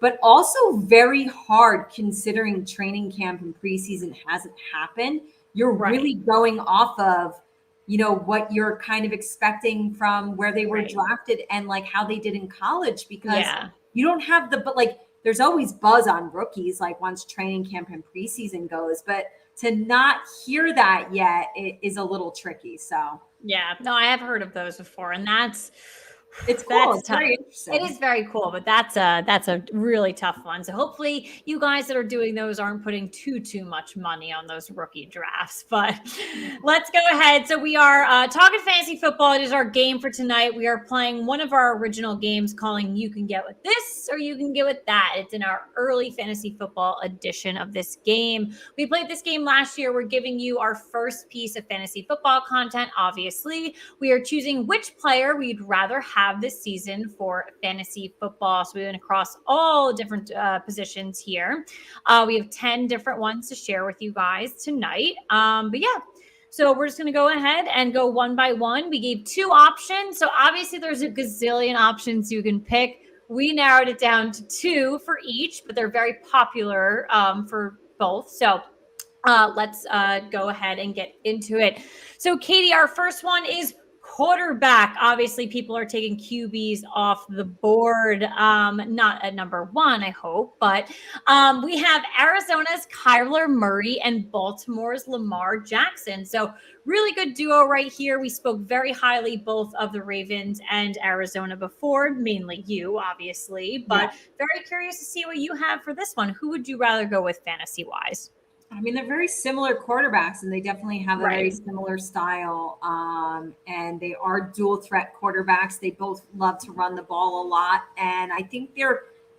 But also very hard considering training camp and preseason hasn't happened. You're really going off of, what you're kind of expecting from where they were drafted and how they did in college, because you don't have there's always buzz on rookies, once training camp and preseason goes, but to not hear that yet is a little tricky. So I have heard of those before, and it's cool. It's very interesting. It is very cool, but that's a really tough one. So hopefully you guys that are doing those aren't putting too much money on those rookie drafts. But let's go ahead. So we are talking fantasy football. It is our game for tonight. We are playing one of our original games, calling You Can Get With This or You Can Get With That. It's in our early fantasy football edition of this game. We played this game last year. We're giving you our first piece of fantasy football content. Obviously, we are choosing which player we'd rather have this season for fantasy football. So we went across all different positions here. We have 10 different ones to share with you guys tonight. So we're just going to go ahead and go one by one. We gave 2 options. So obviously there's a gazillion options you can pick. We narrowed it down to 2 for each, but they're very popular for both. So let's go ahead and get into it. So Katie, our first one is quarterback. Obviously, people are taking QBs off the board. Not at number 1, I hope, but we have Arizona's Kyler Murray and Baltimore's Lamar Jackson. So really good duo right here. We spoke very highly both of the Ravens and Arizona before, mainly you, obviously, but very curious to see what you have for this one. Who would you rather go with fantasy-wise? I mean, they're very similar quarterbacks, and they definitely have a very similar style. And they are dual threat quarterbacks. They both love to run the ball a lot, and I think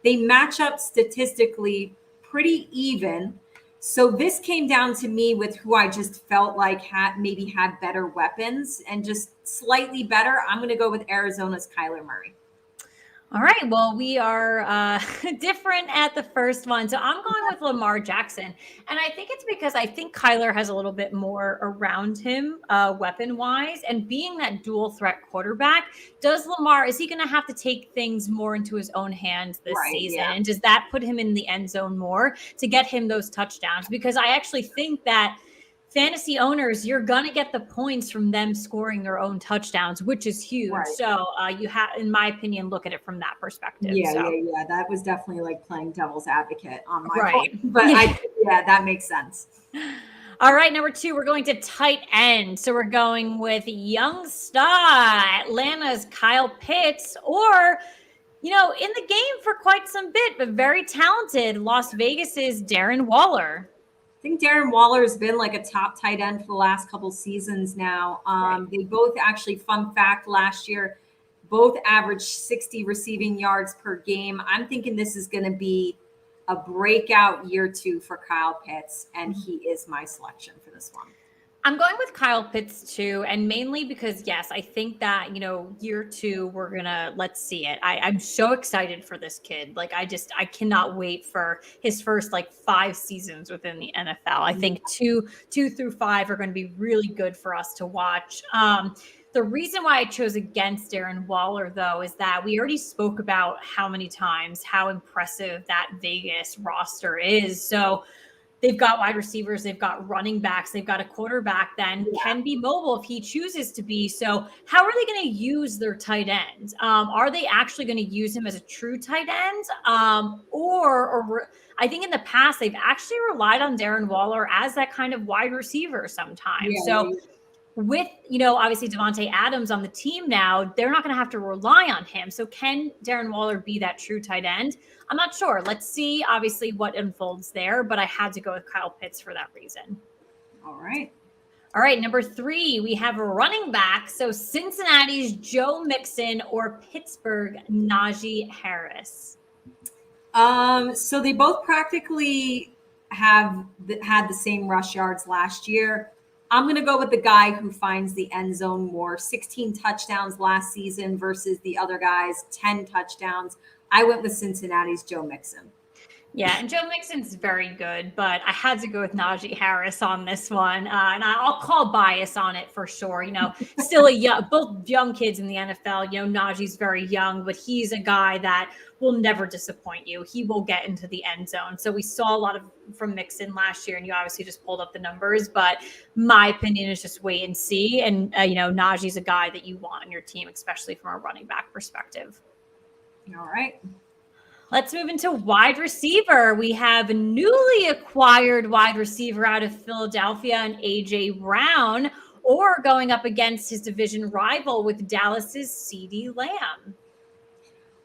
they match up statistically pretty even. So this came down to me with who I just felt like maybe had better weapons and just slightly better. I'm going to go with Arizona's Kyler Murray. All right. Well, we are different at the first one. So I'm going with Lamar Jackson. And I think it's because I think Kyler has a little bit more around him weapon-wise. And being that dual threat quarterback, is he going to have to take things more into his own hands this season? Yeah. And does that put him in the end zone more to get him those touchdowns? Because I actually think that fantasy owners, you're going to get the points from them scoring their own touchdowns, which is huge. Right. So you have, in my opinion, look at it from that perspective. Yeah. That was definitely like playing devil's advocate on my point. But that makes sense. All right, number 2, we're going to tight end. So we're going with young star, Atlanta's Kyle Pitts, or, in the game for quite some bit, but very talented, Las Vegas's Darren Waller. I think Darren Waller has been like a top tight end for the last couple seasons now. They both actually, fun fact, last year, both averaged 60 receiving yards per game. I'm thinking this is going to be a breakout year 2 for Kyle Pitts, and he is my selection for this one. I'm going with Kyle Pitts too, and mainly because, yes, I think that, year 2, we're going to, let's see it. I'm so excited for this kid. Like, I cannot wait for his first, 5 seasons within the NFL. I think 2 through 5 are going to be really good for us to watch. The reason why I chose against Darren Waller, though, is that we already spoke about how impressive that Vegas roster is. So they've got wide receivers, they've got running backs, they've got a quarterback that can be mobile if he chooses to be. So how are they going to use their tight ends? Are they actually going to use him as a true tight end? Or I think in the past, they've actually relied on Darren Waller as that kind of wide receiver sometimes. With, obviously Devontae Adams on the team now, they're not going to have to rely on him. So can Darren Waller be that true tight end? I'm not sure. Let's see, obviously, what unfolds there. But I had to go with Kyle Pitts for that reason. All right. Number 3, we have a running back. So Cincinnati's Joe Mixon or Pittsburgh Najee Harris. So they both practically have had the same rush yards last year. I'm going to go with the guy who finds the end zone more. 16 touchdowns last season versus the other guys, 10 touchdowns. I went with Cincinnati's Joe Mixon. Yeah, and Joe Mixon's very good, but I had to go with Najee Harris on this one. And I'll call bias on it for sure. Still both young kids in the NFL. Najee's very young, but he's a guy that will never disappoint you. He will get into the end zone. So we saw a lot from Mixon last year, and you obviously just pulled up the numbers. But my opinion is just wait and see. And, Najee's a guy that you want on your team, especially from a running back perspective. All right. Let's move into wide receiver. We have a newly acquired wide receiver out of Philadelphia and A.J. Brown, or going up against his division rival with Dallas's CeeDee Lamb.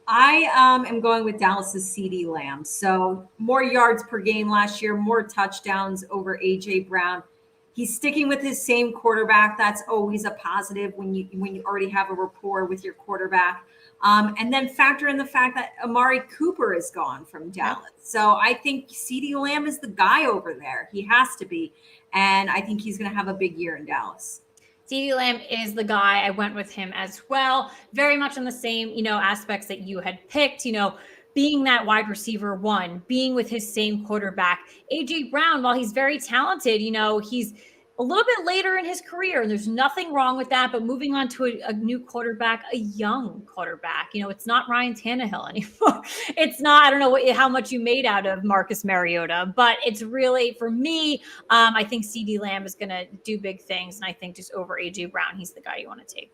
I am going with Dallas's CeeDee Lamb. So more yards per game last year, more touchdowns over A.J. Brown. He's sticking with his same quarterback. That's always a positive when you already have a rapport with your quarterback. And then factor in the fact that Amari Cooper is gone from Dallas. So I think CeeDee Lamb is the guy over there. He has to be. And I think he's going to have a big year in Dallas. CeeDee Lamb is the guy. I went with him as well. Very much on the same, aspects that you had picked, being that wide receiver 1, being with his same quarterback. A.J. Brown, while he's very talented, he's a little bit later in his career, and there's nothing wrong with that. But moving on to a new quarterback, a young quarterback, it's not Ryan Tannehill anymore. It's not, I don't know how much you made out of Marcus Mariota, but it's really, for me, I think CeeDee Lamb is going to do big things. And I think just over AJ Brown, he's the guy you want to take.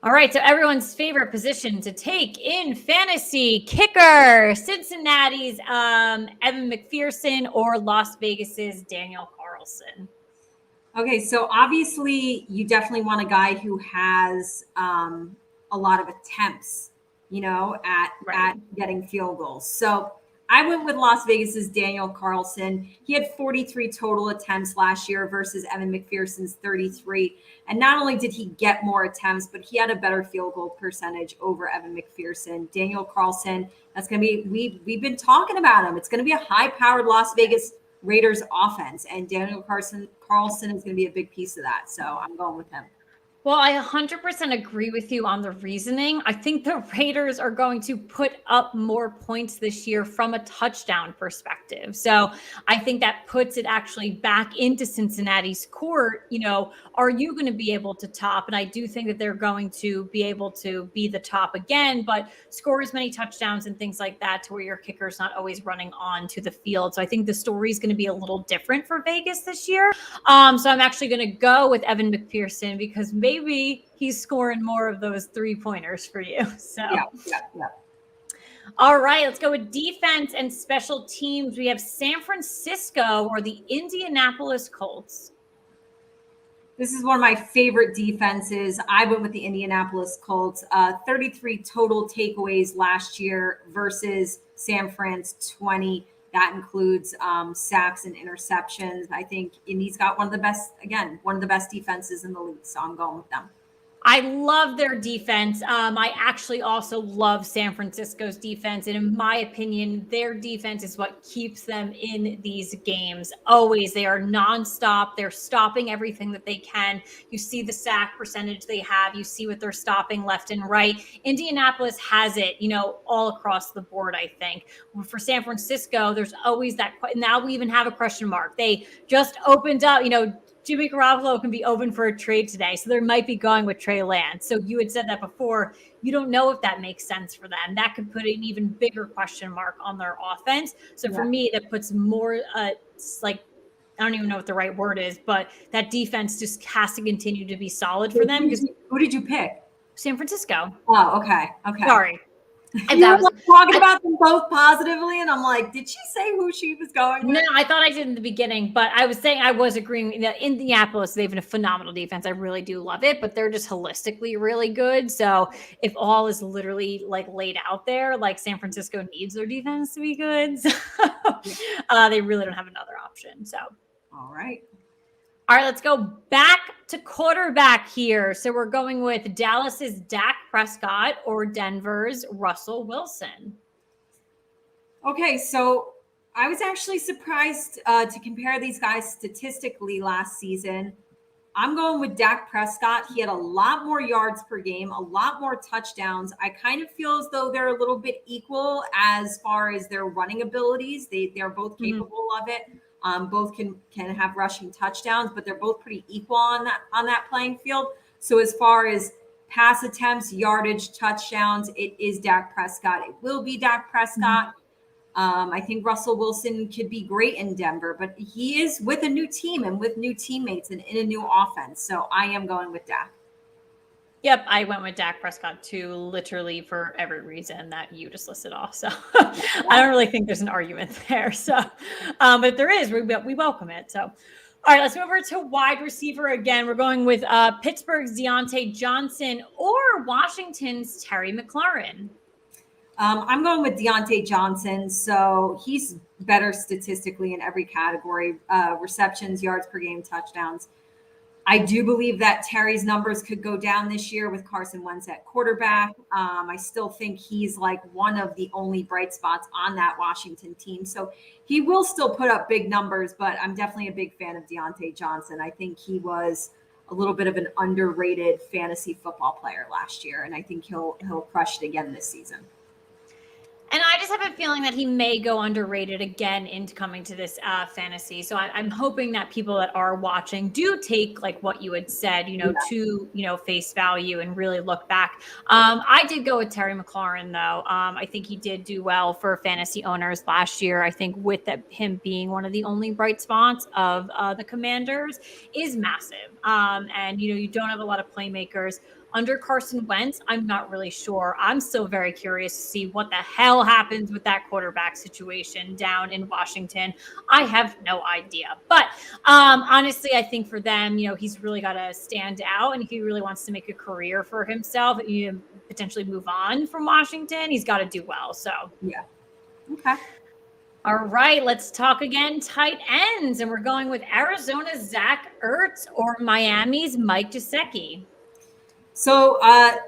All right, so everyone's favorite position to take in fantasy, kicker, Cincinnati's Evan McPherson or Las Vegas's Daniel Carlson. Okay, so obviously you definitely want a guy who has a lot of attempts, at getting field goals. So I went with Las Vegas's Daniel Carlson. He had 43 total attempts last year versus Evan McPherson's 33. And not only did he get more attempts, but he had a better field goal percentage over Evan McPherson. Daniel Carlson, that's going to be, we've been talking about him. It's going to be a high-powered Las Vegas Raiders offense, and Daniel Carlson is going to be a big piece of that. So I'm going with him. Well, I 100% agree with you on the reasoning. I think the Raiders are going to put up more points this year from a touchdown perspective. So I think that puts it actually back into Cincinnati's court. Are you going to be able to top? And I do think that they're going to be able to be the top again, but score as many touchdowns and things like that to where your kicker's not always running onto the field. So I think the story is going to be a little different for Vegas this year. So I'm actually going to go with Evan McPherson because maybe he's scoring more of those 3-pointers for you. So yeah. All right, let's go with defense and special teams. We have San Francisco or the Indianapolis Colts. This is one of my favorite defenses. I went with the Indianapolis Colts. 33 total takeaways last year versus San Fran's 20. That includes sacks and interceptions. I think Indy's got one of the best defenses in the league. So I'm going with them. I love their defense. I actually also love San Francisco's defense. And in my opinion, their defense is what keeps them in these games. Always. They are nonstop. They're stopping everything that they can. You see the sack percentage they have. You see what they're stopping left and right. Indianapolis has it, all across the board, I think. For San Francisco, there's always that. Now we even have a question mark. They just opened up, Jimmy Garoppolo can be open for a trade today. So they might be going with Trey Lance. So you had said that before. You don't know if that makes sense for them. That could put an even bigger question mark on their offense. So for me, that puts more I don't even know what the right word is, but that defense just has to continue to be solid for them. Who did you pick? San Francisco. Oh, okay. Sorry. You were talking about them both positively, and I'm like, did she say who she was going with? No, I thought I did in the beginning, but I was saying I was agreeing that Indianapolis, they have a phenomenal defense. I really do love it, but they're just holistically really good. So if all is literally laid out there, San Francisco needs their defense to be good. So they really don't have another option. So, all right. All right, let's go back to quarterback here. So we're going with Dallas's Dak Prescott or Denver's Russell Wilson. Okay, so I was actually surprised to compare these guys statistically last season. I'm going with Dak Prescott. He had a lot more yards per game, a lot more touchdowns. I kind of feel as though they're a little bit equal as far as their running abilities. They're both capable of it. Both can have rushing touchdowns, but they're both pretty equal on that playing field. So as far as pass attempts, yardage, touchdowns, it is Dak Prescott. It will be Dak Prescott. I think Russell Wilson could be great in Denver, but he is with a new team and with new teammates and in a new offense. So I am going with Dak. Yep, I went with Dak Prescott too, literally for every reason that you just listed off. So I don't really think there's an argument there. So, but there is, we welcome it. So, all right, let's move over to wide receiver again. We're going with Pittsburgh's Deontay Johnson or Washington's Terry McLaurin. I'm going with Deontay Johnson. So he's better statistically in every category, receptions, yards per game, touchdowns. I do believe that Terry's numbers could go down this year with Carson Wentz at quarterback. I still think he's one of the only bright spots on that Washington team. So he will still put up big numbers, but I'm definitely a big fan of Deontay Johnson. I think he was a little bit of an underrated fantasy football player last year, and I think he'll crush it again this season. And I just have a feeling that he may go underrated again into coming to this fantasy. So I'm hoping that people that are watching do take like what you had said, to, face value and really look back. I did go with Terry McLaurin, though. I think he did do well for fantasy owners last year. I think with him being one of the only bright spots of the Commanders is massive. And, you don't have a lot of playmakers. Under Carson Wentz, I'm not really sure. I'm still very curious to see what the hell happens with that quarterback situation down in Washington. I have no idea. But honestly, I think for them, he's really got to stand out. And if he really wants to make a career for himself, potentially move on from Washington, he's got to do well. So, yeah. Okay. All right, let's talk again tight ends. And we're going with Arizona's Zach Ertz or Miami's Mike Gesicki. So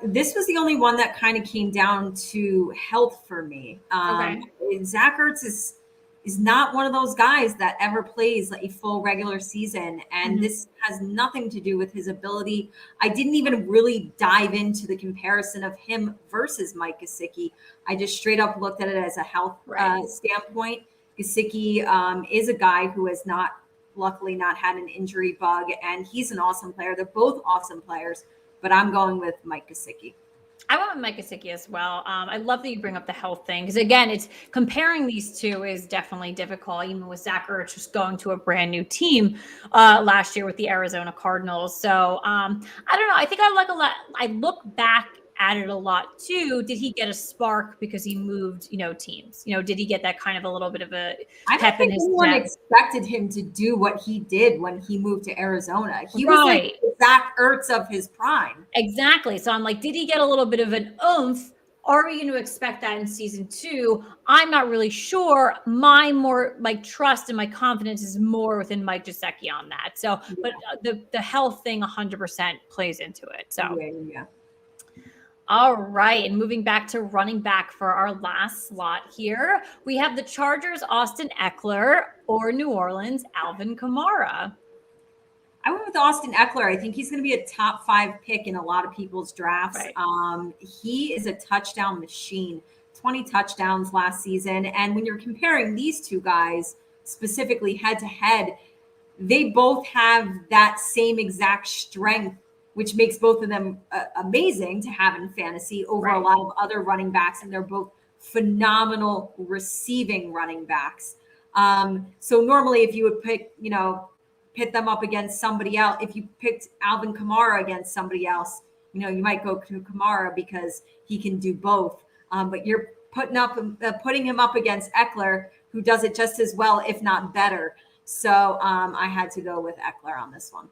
this was the only one that kind of came down to health for me. Okay. Zach Ertz is not one of those guys that ever plays like a full regular season. And this has nothing to do with his ability. I didn't even really dive into the comparison of him versus Mike Gesicki. I just straight up looked at it as a health standpoint. Gesicki is a guy who has luckily not had an injury bug, and he's an awesome player. They're both awesome players. But I'm going with Mike Gesicki. I went with Mike Gesicki as well. I love that you bring up the health thing because, again, it's comparing these two is definitely difficult, even with Zach Ertz just going to a brand new team last year with the Arizona Cardinals. So I don't know. I think I like a lot. I look back at it a lot too. Did he get a spark because he moved, teams? Did he get that kind of a little bit of a pep in his step? I don't think anyone expected him to do what he did when he moved to Arizona. He was like the Zach Ertz of his prime. Exactly. So I'm like, did he get a little bit of an oomph? Are we going to expect that in season 2? I'm not really sure. My more trust and my confidence is more within Mike Gesicki on that. So, but the health thing 100% plays into it. So, yeah. All right. And moving back to running back for our last slot here, we have the Chargers, Austin Eckler, or New Orleans, Alvin Kamara. I went with Austin Eckler. I think he's going to be a top 5 pick in a lot of people's drafts. Right. He is a touchdown machine, 20 touchdowns last season. And when you're comparing these two guys specifically head to head, they both have that same exact strength, which makes both of them amazing to have in fantasy over a lot of other running backs. And they're both phenomenal receiving running backs. So normally if you would pick, pit them up against somebody else, if you picked Alvin Kamara against somebody else, you might go to Kamara because he can do both. But you're putting him up against Eckler, who does it just as well, if not better. So I had to go with Eckler on this one.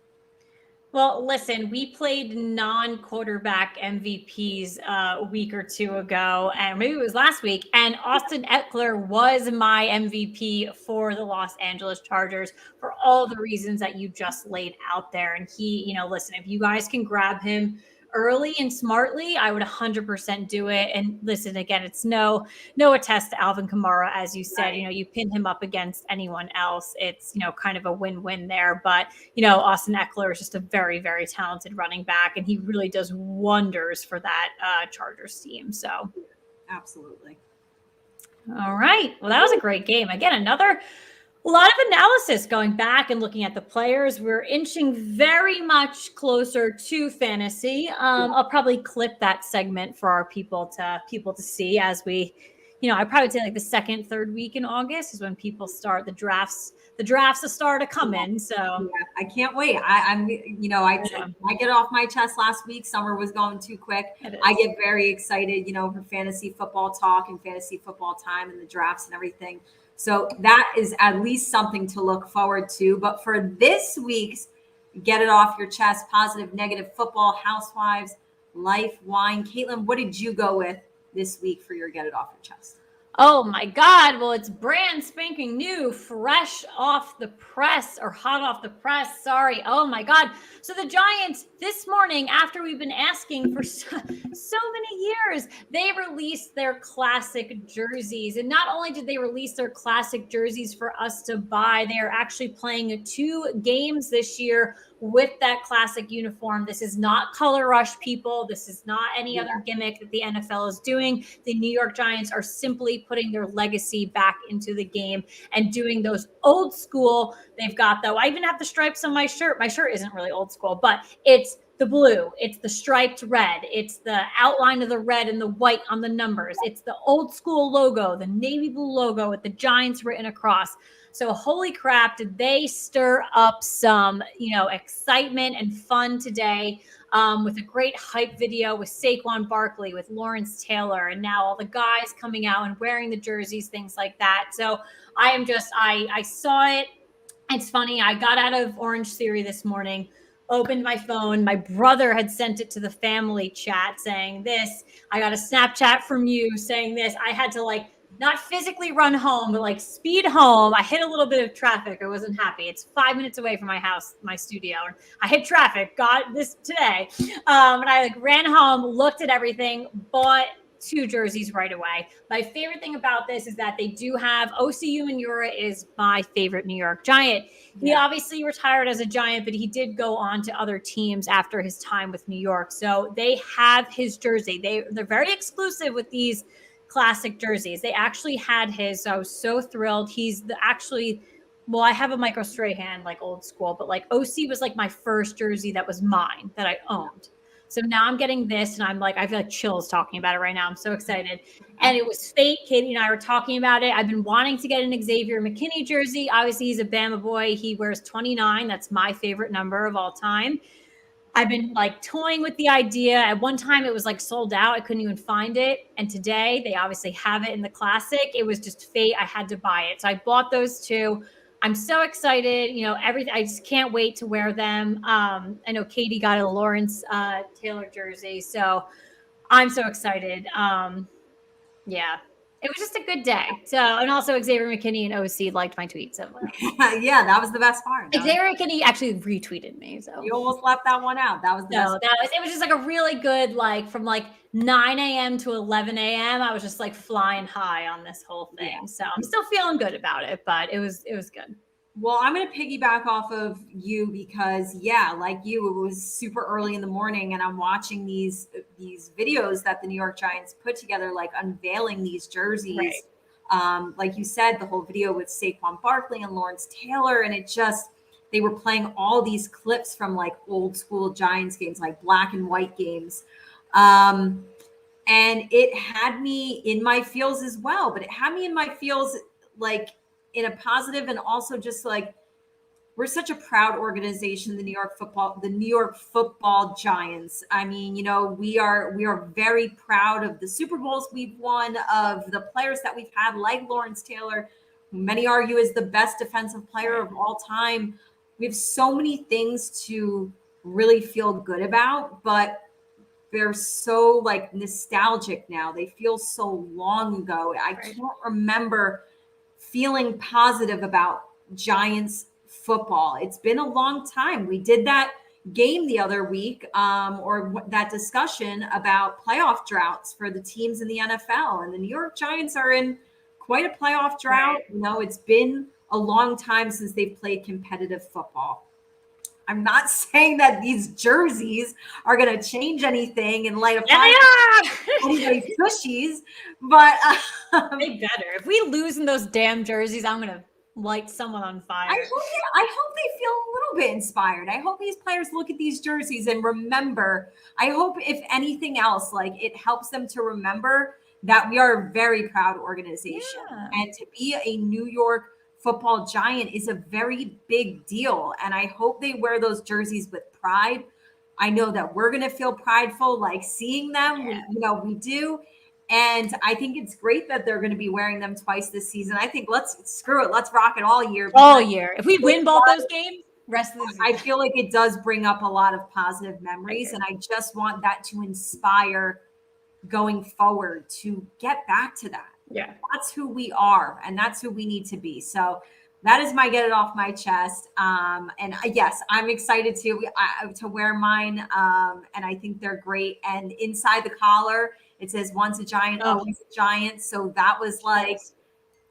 Well, listen, we played non-quarterback MVPs a week or two ago, and maybe it was last week, and Austin Eckler was my MVP for the Los Angeles Chargers for all the reasons that you just laid out there. And he, listen, if you guys can grab him early and smartly, I would 100% do it. And listen, again, it's no attest to Alvin Kamara, as you said. You pin him up against anyone else, it's kind of a win-win there. But Austin Eckler is just a very, very talented running back, and he really does wonders for that Chargers team. So, absolutely. All right. Well, that was a great game. Again, a lot of analysis going back and looking at the players. We're inching very much closer to fantasy. I'll probably clip that segment for our people to see as we, I probably say like the second, third week in August is when people start the drafts. The drafts start to come in. So yeah, I can't wait. I get off my chest last week. Summer was going too quick. I get very excited, for fantasy football talk and fantasy football time and the drafts and everything. So that is at least something to look forward to. But for this week's Get It Off Your Chest, positive, negative football, housewives, life, wine. Caitlin, what did you go with this week for your Get It Off Your Chest? Oh my God. Well, it's brand spanking new, fresh off the press, or hot off the press. Sorry. Oh my God. So the Giants this morning, after we've been asking for so many years, they released their classic jerseys. And not only did they release their classic jerseys for us to buy, they are actually playing 2 games this year with that classic uniform. This is not color rush, people. This is not any other gimmick that the NFL is doing. The New York Giants are simply putting their legacy back into the game and doing those old school. They've got, though, I even have the stripes on my shirt. My shirt isn't really old school, but it's the blue, it's the striped red, it's the outline of the red and the white on the numbers, it's the old school logo, the navy blue logo with the Giants written across. So holy crap, did they stir up some, excitement and fun today, with a great hype video with Saquon Barkley, with Lawrence Taylor, and now all the guys coming out and wearing the jerseys, things like that. So I saw it. It's funny. I got out of Orange Theory this morning, opened my phone. My brother had sent it to the family chat saying this. I got a Snapchat from you saying this. I had to not physically run home, but speed home. I hit a little bit of traffic. I wasn't happy. It's 5 minutes away from my house, my studio. I hit traffic, got this today. And I ran home, looked at everything, bought 2 jerseys right away. My favorite thing about this is that they do have OCU Manura is my favorite New York Giant. He obviously retired as a Giant, but he did go on to other teams after his time with New York. So they have his jersey. They're very exclusive with these classic jerseys. They actually had his. So I was so thrilled. He's I have a Michael Strahan, old school, but OC was my first jersey that was mine that I owned. So now I'm getting this, and I feel like chills talking about it right now. I'm so excited. And it was fate. Katie and I were talking about it. I've been wanting to get an Xavier McKinney jersey. Obviously, he's a Bama boy. He wears 29. That's my favorite number of all time. I've been toying with the idea. At one time, it was sold out. I couldn't even find it. And today, they obviously have it in the classic. It was just fate. I had to buy it. So I bought those 2. I'm so excited. Everything. I just can't wait to wear them. I know Katie got a Lawrence Taylor jersey, so I'm so excited. Yeah, it was just a good day. So, and also Xavier McKinney and OC liked my tweet. So, yeah, that was the best part. Xavier McKinney actually retweeted me. So you almost left that one out. That was the best. It was just a really good from 9 a.m. to 11 a.m. I was just flying high on this whole thing. Yeah. So I'm still feeling good about it, but it was good. Well, I'm going to piggyback off of you because, like you, it was super early in the morning, and I'm watching these videos that the New York Giants put together, unveiling these jerseys. Right. Like you said, the whole video with Saquon Barkley and Lawrence Taylor, and they were playing all these clips from old school Giants games, black and white games. And it had me in my feels as well, but it had me in my feels in a positive, and also just we're such a proud organization, the New York football Giants. I mean, we are very proud of the Super Bowls we've won, of the players that we've had, like Lawrence Taylor, who many argue is the best defensive player of all time. We have so many things to really feel good about, but they're so nostalgic now. They feel so long ago. I can't remember feeling positive about Giants football. It's been a long time. We did that game the other week, or that discussion about playoff droughts for the teams in the NFL, and the New York Giants are in quite a playoff drought. Right. It's been a long time since they've played competitive football. I'm not saying that these jerseys are going to change anything in light of anybody's tushies, but they better. If we lose in those damn jerseys, I'm going to light someone on fire. I hope they feel a little bit inspired. I hope these players look at these jerseys and remember. I hope, if anything else, it helps them to remember that we are a very proud organization, and to be a New York football Giant is a very big deal. And I hope they wear those jerseys with pride. I know that we're going to feel prideful, seeing them. Yeah. We do. And I think it's great that they're going to be wearing them twice this season. I think let's rock it all year. All year. If we win both those games, rest of the season. I feel like it does bring up a lot of positive memories. And I just want that to inspire going forward to get back to that. Yeah, that's who we are, and that's who we need to be. So that is my get it off my chest. And yes, I'm excited to wear mine. And I think they're great. And inside the collar, it says "Once a Giant, always a Giant." So that was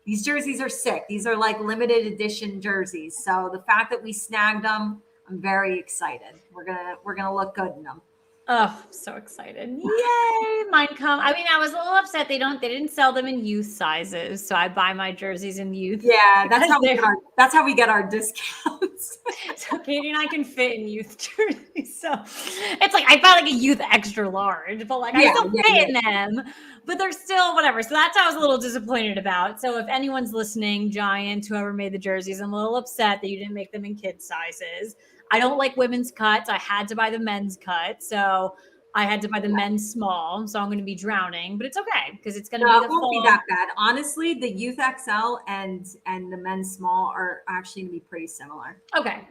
these jerseys are sick. These are limited edition jerseys. So the fact that we snagged them, I'm very excited. We're gonna look good in them. Oh, I'm so excited. Yay. Mine come. I mean, I was a little upset. They didn't sell them in youth sizes. So I buy my jerseys in youth. Yeah, that's how we get our discounts. So Katie and I can fit in youth jerseys. So it's like I buy like a youth extra large, but like I still fit in them, but they're still whatever. So that's what I was a little disappointed about. So if anyone's listening, Giant, whoever made the jerseys, I'm a little upset that you didn't make them in kids sizes. I don't like women's cuts. I had to buy the men's cut. So I had to buy the men's small. So I'm going to be drowning, but it's okay because it's going to be the it won't fall. be that bad. Honestly, the youth XL and the men's small are actually going to be pretty similar. Okay.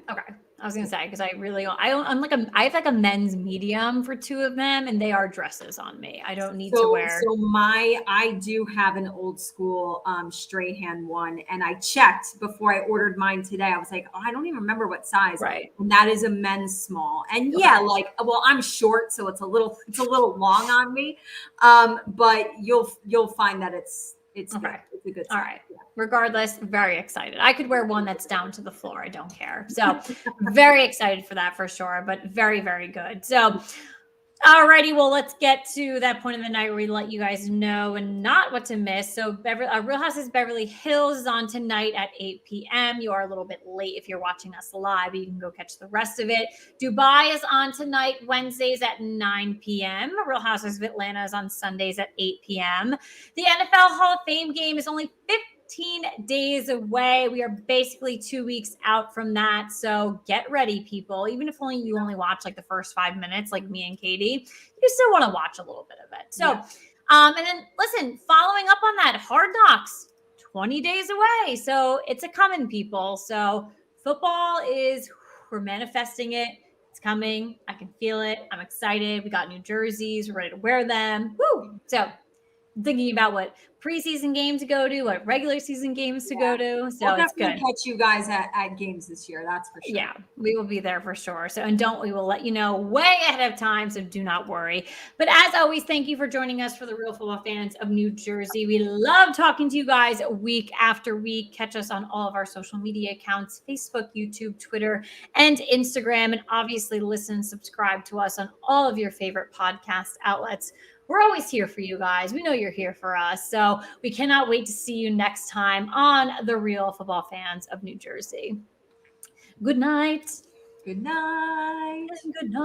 I was gonna say because I have like a men's medium for two of them, and they are dresses on me. I don't need to wear. So I do have an old school Strahan one, and I checked before I ordered mine today. I was like, oh, I don't even remember what size. Right. And that is a men's small. And yeah, like, well, I'm short, so it's a little long on me. But you'll find that it's okay. It's a good size. All right. Yeah. Regardless, very excited. I could wear one that's down to the floor. I don't care. So very excited for that for sure, but very, very good. So alrighty, well, let's get to that point of the night where we let you guys know and not what to miss. So Real Houses Beverly Hills is on tonight at 8 p.m. You are a little bit late if you're watching us live, but you can go catch the rest of it. Dubai is on tonight, Wednesdays at 9 p.m. Real Houses of Atlanta is on Sundays at 8 p.m. The NFL Hall of Fame game is only 15 days away. We are basically 2 weeks out from that. So get ready, people. Even if you only watch like the first 5 minutes, like me and Katie, you still want to watch a little bit of it. So, and then listen, following up on that, Hard Knocks, 20 days away. So it's a coming, people. So football we're manifesting it. It's coming. I can feel it. I'm excited. We got new jerseys. We're ready to wear them. Woo! So thinking about what preseason games to go to, what regular season games to go to. So we'll it's good. Catch you guys at games this year. That's for sure. Yeah, we will be there for sure. So, we will let you know way ahead of time. So do not worry. But as always, thank you for joining us for the Real Football Fans of New Jersey. We love talking to you guys week after week. Catch us on all of our social media accounts, Facebook, YouTube, Twitter, and Instagram. And obviously listen, subscribe to us on all of your favorite podcast outlets. We're always here for you guys. We know you're here for us. So we cannot wait to see you next time on the Real Football Fans of New Jersey. Good night. Good night. Good night.